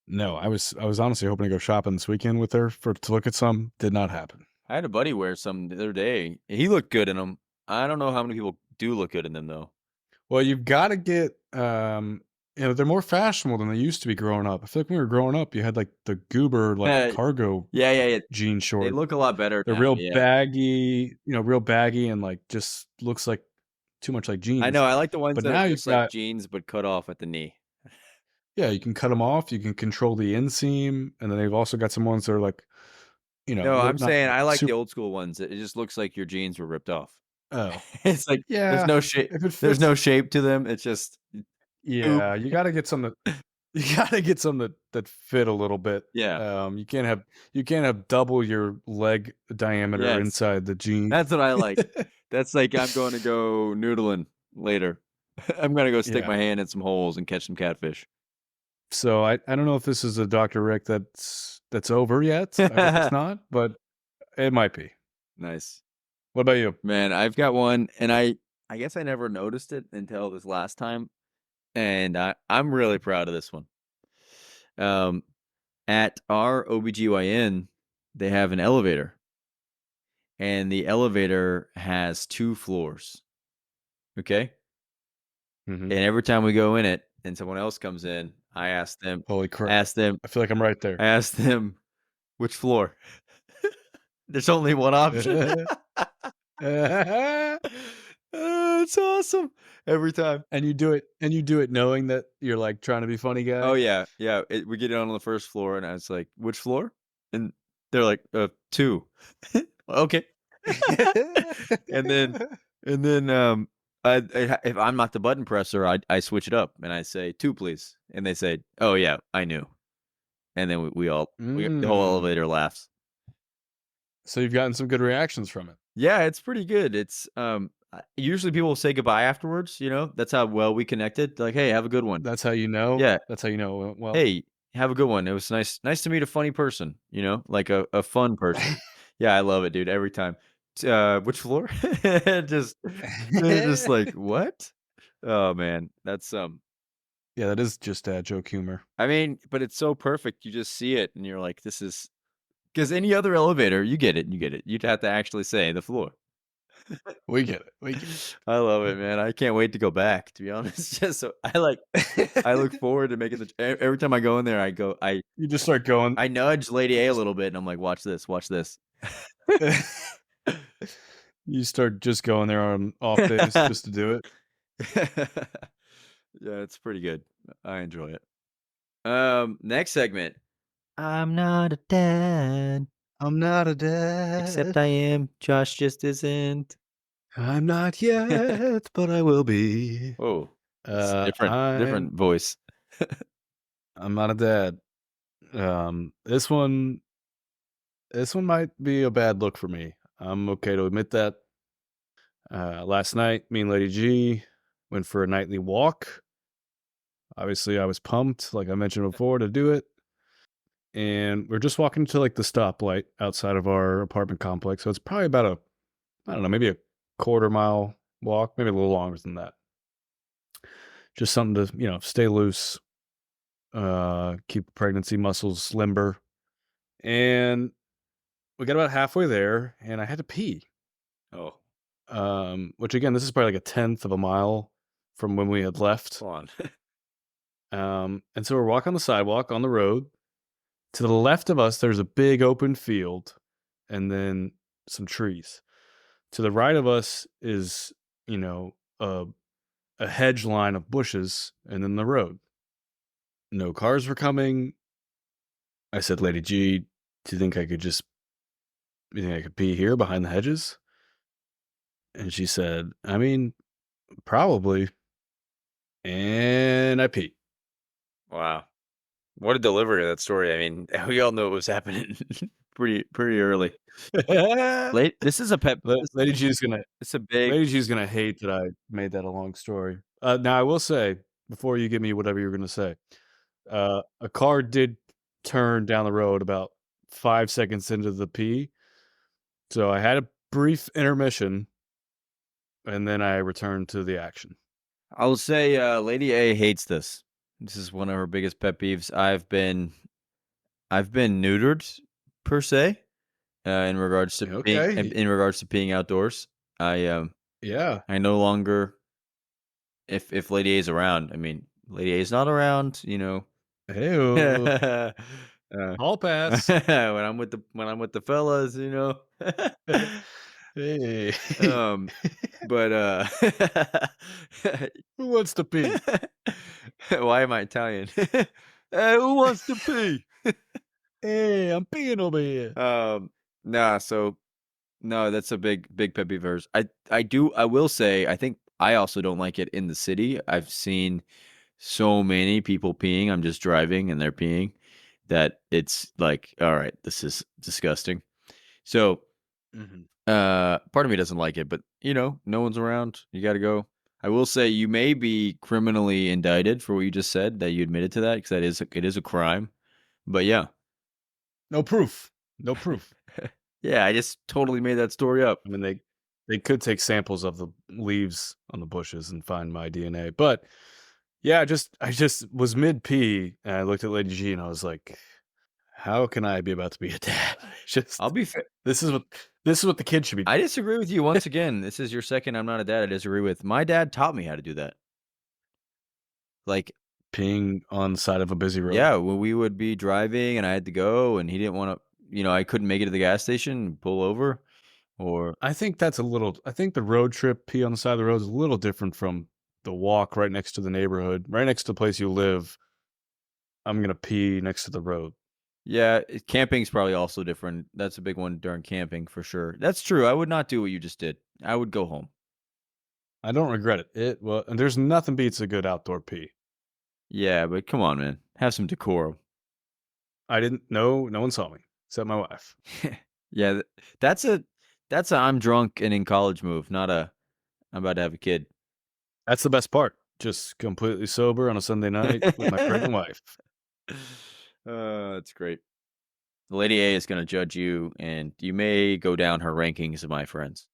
No, I was honestly hoping to go shopping this weekend with her to look at some. Did not happen. I had a buddy wear some the other day. He looked good in them. I don't know how many people do look good in them though. Well, you've got to get they're more fashionable than they used to be growing up. I feel like when we were growing up, you had like the goober like Yeah, cargo yeah, yeah. jean They short. look a lot better They're now. real Yeah, baggy, real baggy, and like just looks like too much like I jeans. know. I like the ones But that are now you've just like got jeans but cut off at the knee. Yeah, you can cut them off. You can control the inseam, and then they've also got some ones that are like, No, they're I'm not saying I like the super. old school ones. It just looks like your jeans were ripped off. Oh, It's like there's yeah. no shape. If it There's fits, no shape to them. It's just poop. yeah, you got to get some that you got to get some that fit a little bit. Yeah. You can't have double your leg diameter Yes. inside the jean. That's what I like. That's like I'm going to go noodling later. I'm gonna go stick Yeah. my hand in some holes and catch some catfish. So I don't know if this is a Dr. Rick that's over yet. I hope it's not, but it might be. Nice. What about you? Man, I've got one, and I guess I never noticed it until this last time, and I'm really proud of this one. At our OBGYN, they have an elevator, and the elevator has 2 floors. Okay? Mhm. And every time we go in it and someone else comes in, I ask them Holy crap! ask them I feel like I'm right there. I ask them, "Which floor?" There's only one option. It's awesome every time. And you do it knowing that you're like trying to be funny Oh, guy. yeah, yeah, we get it on the first floor, and I was like, "Which floor?" And they're like, 2." "Okay." And then I if I'm not the button presser, I switch it up, and I say, "2, please." And they say, "Oh, yeah, I knew." And then the whole Mm. elevator laughs. So you've gotten some good reactions from it. Yeah, it's pretty good. It's, usually people will say goodbye afterwards, that's how well we connected. Like, "Hey, have a good one." That's how you know. Yeah. That's how you know it went well. "Hey, have a good one. It was nice to meet a funny person," like a fun person. Yeah, I love it, dude, every time. Which floor?" Just they're just like, "What?" Oh, man, that's, Yeah, that is just dad joke humor. I mean, but it's so perfect. You just see it and you're like, "This is" 'cause any other elevator, you get it, you get it. You'd have to actually say the floor. We get it. We get I love it, man. I can't wait to go back, to be honest. Just so I look it. forward to making every time I go in there, You just start going. I nudge Lady A little bit, and I'm like, "Watch this, watch this." You start just going there on off days just to do it. Yeah, it's pretty good. I enjoy it. Next segment. I'm not a dad, I'm not a except dad. I am. Josh just isn't. I'm not yet, but I will be. Oh, it's different I'm different voice. not a dad. This one might be a bad look for me. I'm okay to admit that. Last night, me and Lady G went for a nightly walk. Obviously, I was pumped, like I mentioned before, to do it. And we're just walking to like the stoplight outside of our apartment complex. So it's probably about I don't know, maybe a quarter mile walk, maybe a little longer than that. Just something to, stay loose, keep pregnancy muscles limber. And we got about halfway there and I had to pee. Oh, Which again, this is probably like a tenth of a mile from when we had left. hold on. And so we're walking on the sidewalk on the road. To the left of us, there's a big open field and then some trees. To the right of us is, a hedge line of bushes and then the road. No cars were coming. I said, Lady G, do you think I could pee here behind the hedges? And she said, I mean, probably. And I peed. Wow. What a delivery of that story. I mean, we all knew it was happening pretty early. This is a pet. Lady G's gonna It's a big. Lady G's gonna hate that I made that a long story. Now I will say, before you give me whatever you're gonna say, a car did turn down the road about 5 seconds into the pee. So I had a brief intermission and then I returned to the action. I will say, Lady A hates this. This is one of her biggest pet peeves. I've been neutered per se, in regards to Okay. in regards to peeing outdoors. Yeah. I no longer, if Lady A is around. I mean, Lady A is not around. Ew. Hall pass. when I'm with the fellas, Hey. but Who wants to pee? Why am I Italian? Hey, who wants to pee? Hey, I'm peeing over here. Nah, so no, that's a big pet peeve of hers. I will say, I think I also don't like it in the city. I've seen so many people peeing. I'm just driving and they're peeing that it's like, all right, this is disgusting. So, Mhm. part of me doesn't like it, but no one's around. You got to go. I will say you may be criminally indicted for what you just said, that you admitted to that, because it is a crime. But yeah, No proof. No proof. yeah, I just totally made that story up. I mean, they could take samples of the leaves on the bushes and find my DNA, but yeah, I just was mid pee and I looked at Lady G and I was like, "How can I be about to be a dad?" I'll Just be fair. this is what the kid should be I doing. disagree with you once again. This is your second I'm not a dad I disagree with. My dad taught me how to do that. Like, Peeing on the side of a busy road. yeah, when we would be driving and I had to go and he didn't want to, I couldn't make it to the gas station and pull over, or I think I think the road trip pee on the side of the road is a little different from the walk right next to the neighborhood, right next to the place you live. I'm gonna pee next to the road. yeah, camping's probably also different. That's a big one during camping for sure. That's true. I would not do what you just did. I would go home. I don't regret it. And there's nothing beats a good outdoor pee. Yeah, but come on, man. Have some decorum. I didn't know no one saw me except my wife. Yeah, that's a I'm drunk and in college move, not a I'm about to have a kid. That's the best part. Just completely sober on a Sunday night with my pregnant wife. That's great. Lady A is going to judge you, and you may go down her rankings of my friends.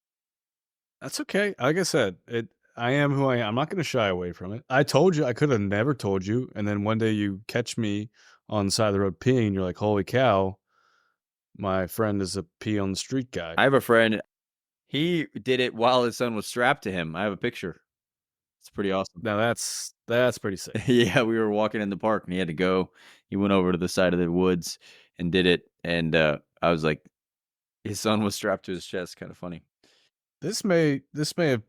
That's okay. Like I said, I am who I am. I'm not gonna shy away from it. I told you I could have never told you, and then one day you catch me on the side of the road peeing, and you're like, "Holy cow, my friend is a pee on the street guy." I have a friend. He did it while his son was strapped to him. I have a picture. It's pretty awesome. Now that's pretty sick. Yeah, we were walking in the park, and he had to go. He went over to the side of the woods and did it. And I was like, his son was strapped to his chest. Kind of funny. This may have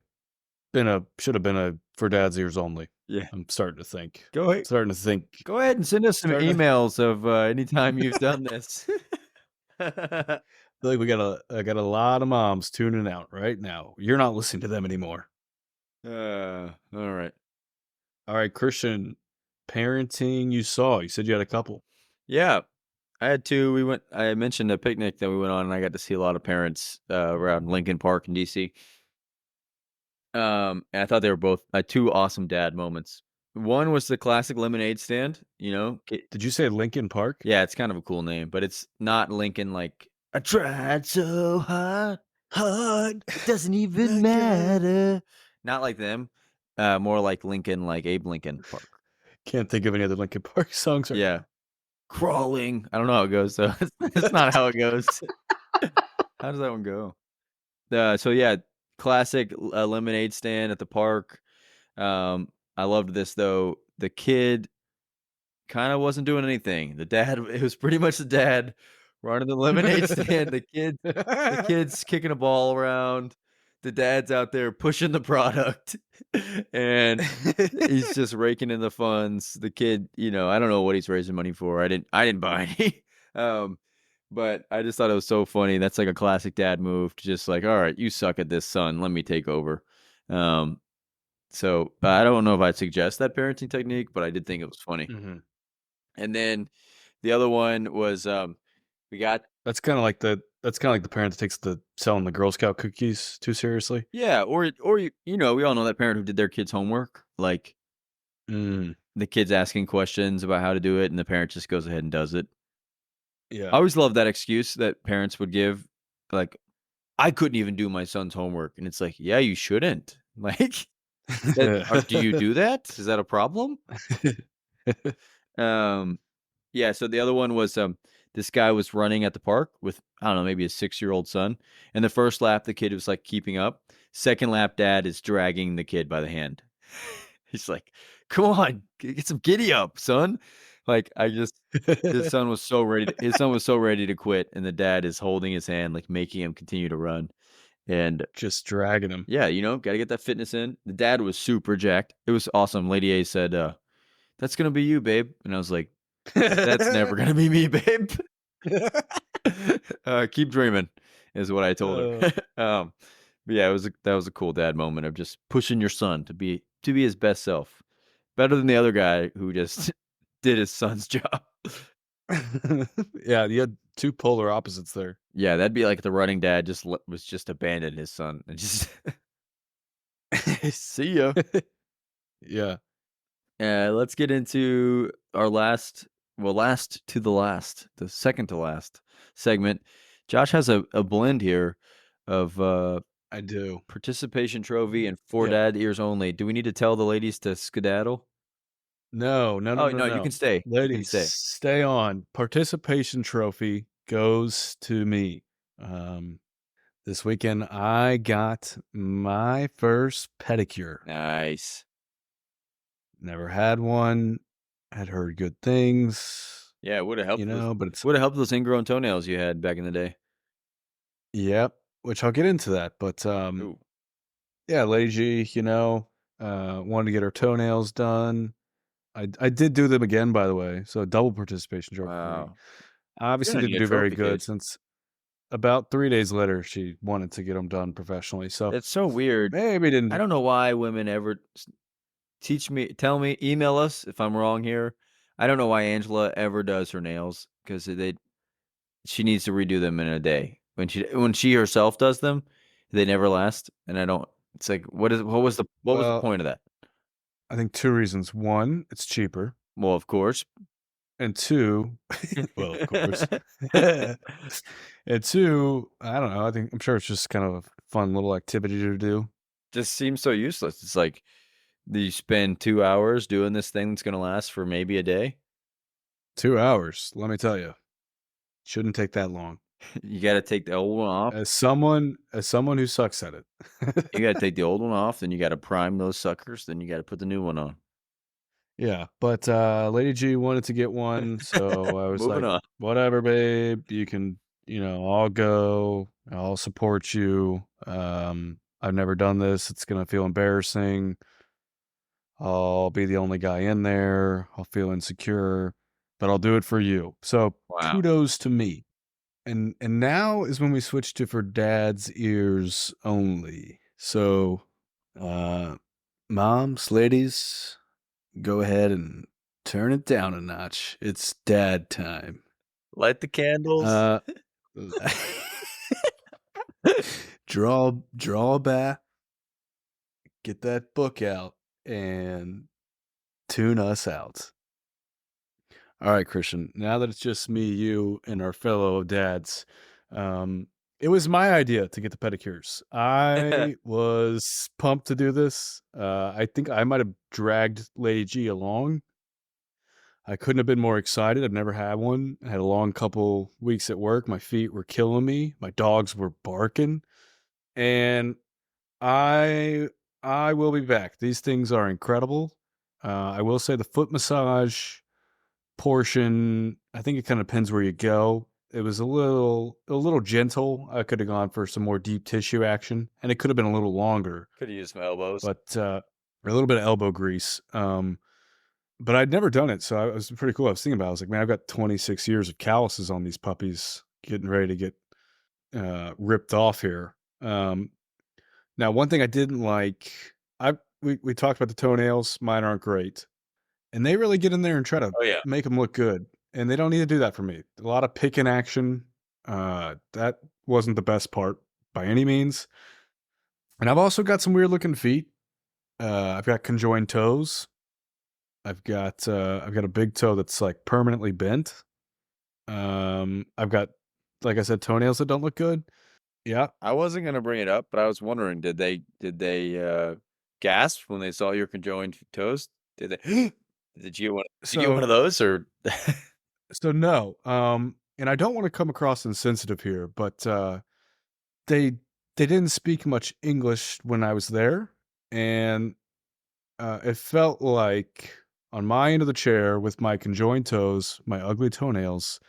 been a should have been a for dad's ears only. Yeah. I'm starting to think. Go ahead. Starting to think. Go ahead and send us some Starting to emails of anytime you've done this. feel like I got a lot of moms tuning out right now. You're not listening to them anymore. All right. All right, Christian, parenting you saw. You said you had a couple. Yeah, I had two. I mentioned a picnic that we went on, and I got to see a lot of parents around Lincoln Park in DC. And I thought they were both two awesome dad moments. One was the classic lemonade stand. Did you say Lincoln Park? Yeah, it's kind of a cool name, but it's not Lincoln like I tried so hard, it doesn't even matter. Not like them. More like Lincoln, like Abe Lincoln Park. Can't think of any other Lincoln Park songs right Yeah, crawling. I don't know how it goes though. That's not how it goes. How does that one go? So yeah, classic lemonade stand at the park. I loved this though. The kid kind of wasn't doing anything. The dad, it was pretty much the dad running the lemonade stand. The kid's kicking a ball around. The dad's out there pushing the product, and he's just raking in the funds. The kid, I don't know what he's raising money for. I didn't buy any. Um, but I just thought it was so funny. That's like a classic dad move to just like, all right, you suck at this, son. Let me take over. So I don't know if I'd suggest that parenting technique, but I did think it was funny. Mhm. And then the other one was we got That's kind of like the parent that takes the selling the Girl Scout cookies too seriously. yeah, or we all know that parent who did their kids' homework, like Mm, the kids asking questions about how to do it, and the parent just goes ahead and does it. I yeah. always love that excuse that parents would give, like, I couldn't even do my son's homework, and it's like, yeah, you shouldn't. Like, do you do that? Is that a problem? Um, yeah. So the other one was this guy was running at the park with I don't know maybe a 6-year-old son, and the first lap the kid was like keeping up. Second lap, dad is dragging the kid by the hand. He's like, "Come on, get some giddy up, son!" Like his son was so ready. His son was so ready to quit, and the dad is holding his hand, like making him continue to run. And Just dragging him. yeah, got to get that fitness in. The dad was super jacked. It was awesome. Lady A said, that's gonna be you, babe. And I was like, that's never gonna be me, babe. Keep dreaming is what I told her. But yeah, that was a cool dad moment of just pushing your son to be his best self. Better than the other guy who just did his son's job. Yeah, you had two polar opposites there. Yeah, that'd be like the running dad was just abandoned his son and just see ya. Yeah. Let's get into our last to the second to last segment. Josh has a blend here of I do. participation trophy and for Yeah. dad ears only. Do we need to tell the ladies to skedaddle? No, no, no, Oh no, no, you no. can stay. You can Ladies, stay. stay on. Participation trophy goes to me. This weekend I got my first pedicure. Nice. Never had one. Had heard good things, Yeah, it would have helped. but it's Would have helped those ingrown toenails you had back in the day. yep, which I'll get into that. But Ooh. yeah, Lady G, wanted to get her toenails done. I did do them again, by the way. So double participation trophy for me. Wow. Obviously Gonna didn't need a do very trophy good case. since about 3 days later she wanted to get them done professionally. So It's so weird. maybe I didn't. don't know why women ever tell me, email us if I'm wrong here. I don't know why Angela ever does her nails because she needs to redo them in a day. When she herself does them, they never last. And I don't. It's like what was the Well, point of that? I think 2 reasons. 1, it's cheaper, Well, of course. and 2, well, of course. And 2, I don't know, I'm sure it's just kind of a fun little activity to do. Just seems so useless. It's like, do you spend 2 hours doing this thing that's gonna last for maybe a day? 2 hours, let me tell you. Shouldn't take that long. You got to take the old one off. As someone who sucks at it. You got to take the old one off. Then you got to prime those suckers. Then you got to put the new one on. Yeah, but Lady G wanted to get one, so I was Moving like, on. "Whatever, babe. You can, I'll go. I'll support you. I've never done this. It's gonna feel embarrassing. I'll be the only guy in there. I'll feel insecure, but I'll do it for you." So Wow. kudos to me. And now is when we switch to for dad's ears only. So, moms, ladies, go ahead and turn it down a notch. It's dad time. Light the candles. Draw a bath, get that book out, and tune us out. All right, Christian. Now that it's just me, you, and our fellow dads, it was my idea to get the pedicures. I was pumped to do this. I think I might have dragged Lady G along. I couldn't have been more excited. I've never had one. I had a long couple weeks at work. My feet were killing me. My dogs were barking, and I I will be back. These things are incredible. I will say the foot massage portion, I think it kind of depends where you go. It was a little gentle. I could have gone for some more deep tissue action, and it could have been a little longer, Could have used some elbows. but a little bit of elbow grease. But I'd never done it, so it was pretty cool. I was thinking about it. I was like, man, I've got 26 years of calluses on these puppies getting ready to get ripped off here. Now, one thing I didn't like, we talked about the toenails. Mine aren't great, and they really get in there and try to Oh yeah. make them look good, and they don't need to do that for me. A lot of picking action. That wasn't the best part by any means. And I've also got some weird looking feet. I've got conjoined toes. I've got a big toe that's like permanently bent. I've got, like I said, toenails that don't look good. Yeah. I wasn't gonna bring it up, but I was wondering, did they gasp when they saw your conjoined toes? Did they? Did you get one of those or? So no. And I don't want to come across insensitive here, but they didn't speak much English when I was there, and it felt like on my end of the chair with my conjoined toes, my ugly toenails,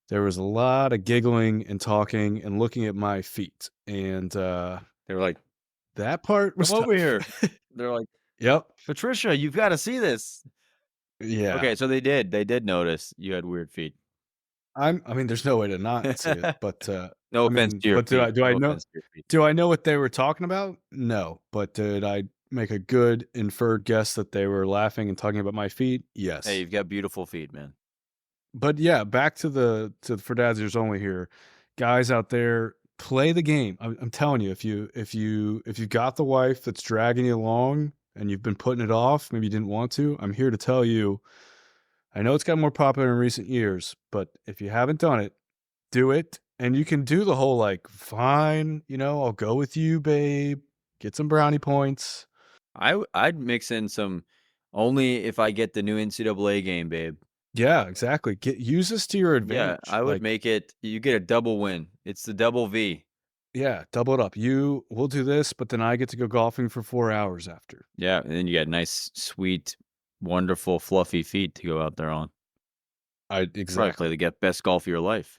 there was a lot of giggling and talking and looking at my feet, and They were like, that part was "Come over tough. here." They're like, Yep. "Patricia, you've got to see this." Yeah. Okay, so they did notice you had weird feet. I mean, there's no way to not see it, but, No I offense mean, to your but feet. do I No know offense to your feet. do I know what they were talking about? No, but did I make a good inferred guess that they were laughing and talking about my feet? Hey, Yes. you've got beautiful feet, man. But yeah, back to the for dads ears only here. Guys out there, play the game. I'm telling you, if you got the wife that's dragging you along and you've been putting it off, maybe you didn't want to, I'm here to tell you, I know it's got more popular in recent years, but if you haven't done it, do it. And you can do the whole like, fine, I'll go with you, babe. Get some brownie points. I'd mix in some only if I get the new NCAA game, babe. Yeah, exactly. Use this to your Yeah, advantage. I would Like, make it you get a double win. It's the double V. yeah, double it up. We'll do this, but then I get to go golfing for 4 hours after. Yeah, and then you got nice, sweet, wonderful, fluffy feet to go out there on. Probably play Exactly. the best golf of your life.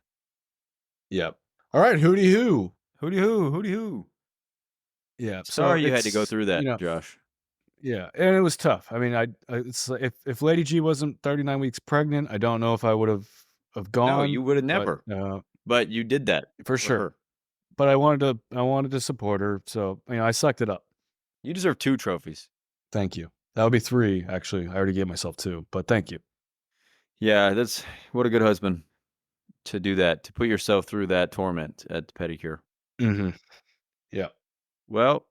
Yep. All right, hooty hoo. Hooty hoo, hooty hoo. Yeah. So Sorry you had to go it's, through that, Josh. yeah, and it was tough. I mean, it's like if Lady G wasn't 39 weeks pregnant, I don't know if I would have No, gone. you would have but, never. But you did that for sure. her. But I wanted to support her, so I sucked it up. You deserve 2 trophies. Thank you. That would be 3, actually. I already gave myself 2, but thank you. Yeah, that's what a good husband to do that, to put yourself through that torment at the pedicure. Mm-hmm. Yeah. Well,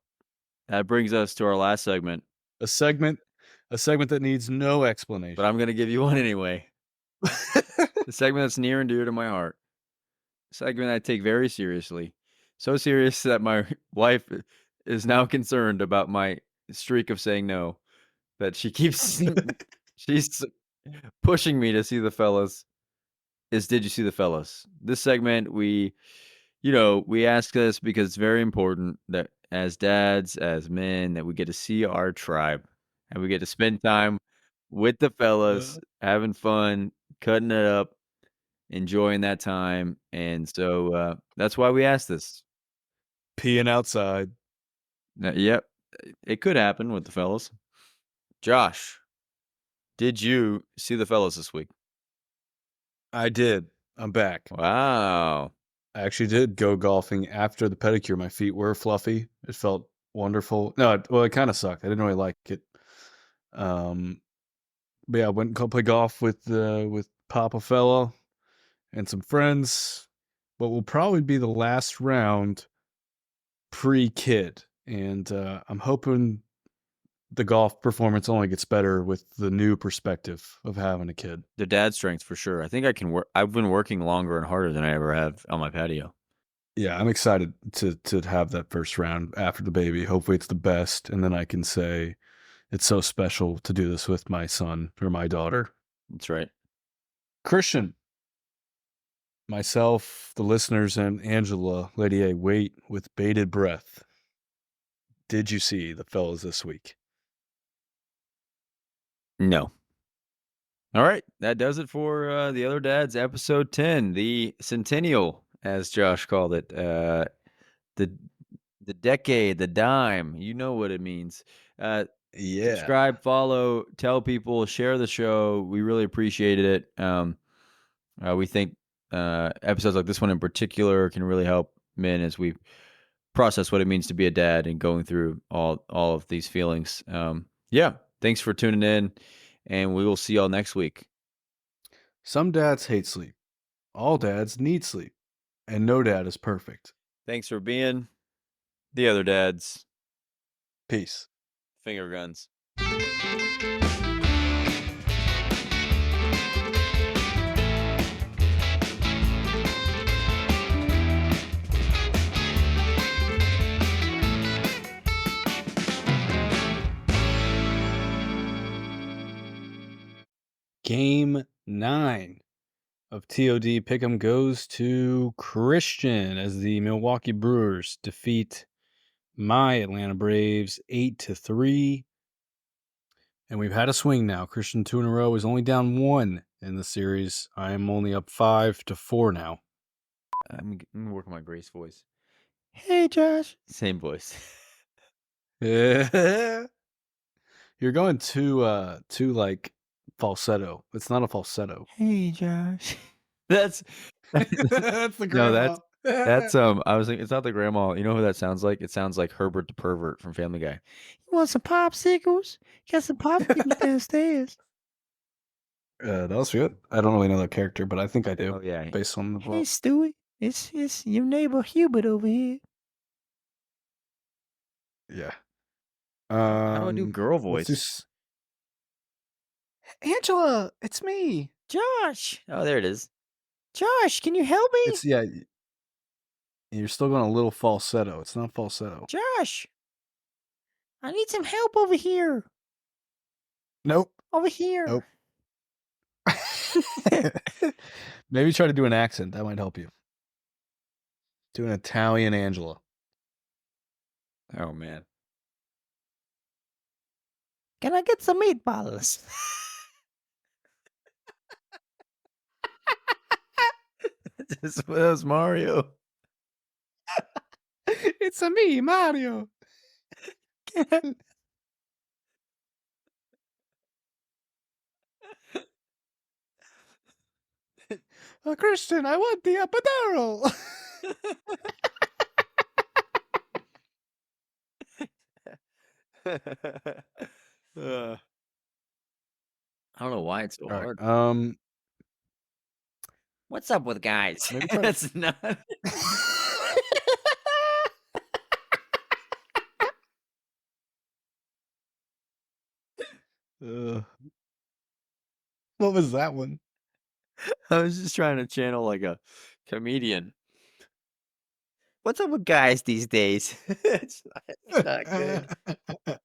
that brings us to our last segment. A segment that needs no explanation. But I'm going to give you one anyway. The segment that's near and dear to my heart. A segment I take very seriously. So serious that my wife is now concerned about my streak of saying no. That she keeps she's pushing me to see the fellas. Did you see the fellas? This segment we ask this because it's very important that as dads, as men, that we get to see our tribe and we get to spend time with the fellas, having fun, cutting it up, enjoying that time. And so that's why we asked this. Peeing outside. Yep, it could happen with the fellas. Josh, did you see the fellas this week? I did. I'm back. Wow. I actually did go golfing after the pedicure. My feet were fluffy. It felt wonderful. No, it kind of sucked. I didn't really like it. But yeah, I went and played golf with Papa Fella and some friends. What will probably be the last round pre-kid, and I'm hoping the golf performance only gets better with the new perspective of having a kid. The dad strength for sure. I think I can work. I've been working longer and harder than I ever have on my patio. Yeah, I'm excited to have that first round after the baby. Hopefully it's the best, and then I can say it's so special to do this with my son or my daughter. That's right. Christian, myself, the listeners, and Angela, Lady A, wait with bated breath. Did you see the fellas this week? No. All right. That does it for The Other Dads, episode 10, the centennial, as Josh called it. The decade, the dime. You know what it means. Yeah. Subscribe, follow, tell people, share the show. We really appreciated it. We think episodes like this one in particular can really help men as we process what it means to be a dad and going through all of these feelings. Yeah. Thanks for tuning in, and we will see y'all next week. Some dads hate sleep. All dads need sleep. And no dad is perfect. Thanks for being The Other Dads. Peace. Finger guns. Game 9 of TOD Pick'em goes to Christian as the Milwaukee Brewers defeat my Atlanta Braves 8-3. And we've had a swing now. Christian 2 in a row is only down 1 in the series. I am only up 5-4 now. I'm gonna work on my Grace voice. Hey, Josh. Same voice. You're going too like falsetto. It's not a falsetto. Hey, Josh. That's That's the no, grandma. that's I was thinking it's not the grandma. You know who that sounds like? It sounds like Herbert the pervert from Family Guy. You want some popsicles? Got some popsicles downstairs. That was good. I don't really know that character, but I think I do. Oh yeah. Based on the Hey, book. Stewie. It's your neighbor Hubert over here. Yeah. How do I do girl let's voice? do Angela, it's me. Josh. Oh, there it is. Josh, can you help me? It's yeah. You're still going a little falsetto. It's not falsetto. Josh. I need some help over here. Nope. Over here. Nope. Maybe try to do an accent. That might help you. Do an Italian Angela. Oh man. Can I get some meatballs? That was Mario. It's a me, Mario. Christian, I want the epidural. I don't know why it's so All hard. right. What's up with guys? Maybe try to- That's not. What was that one? I was just trying to channel like a comedian. What's up with guys these days? It's not good.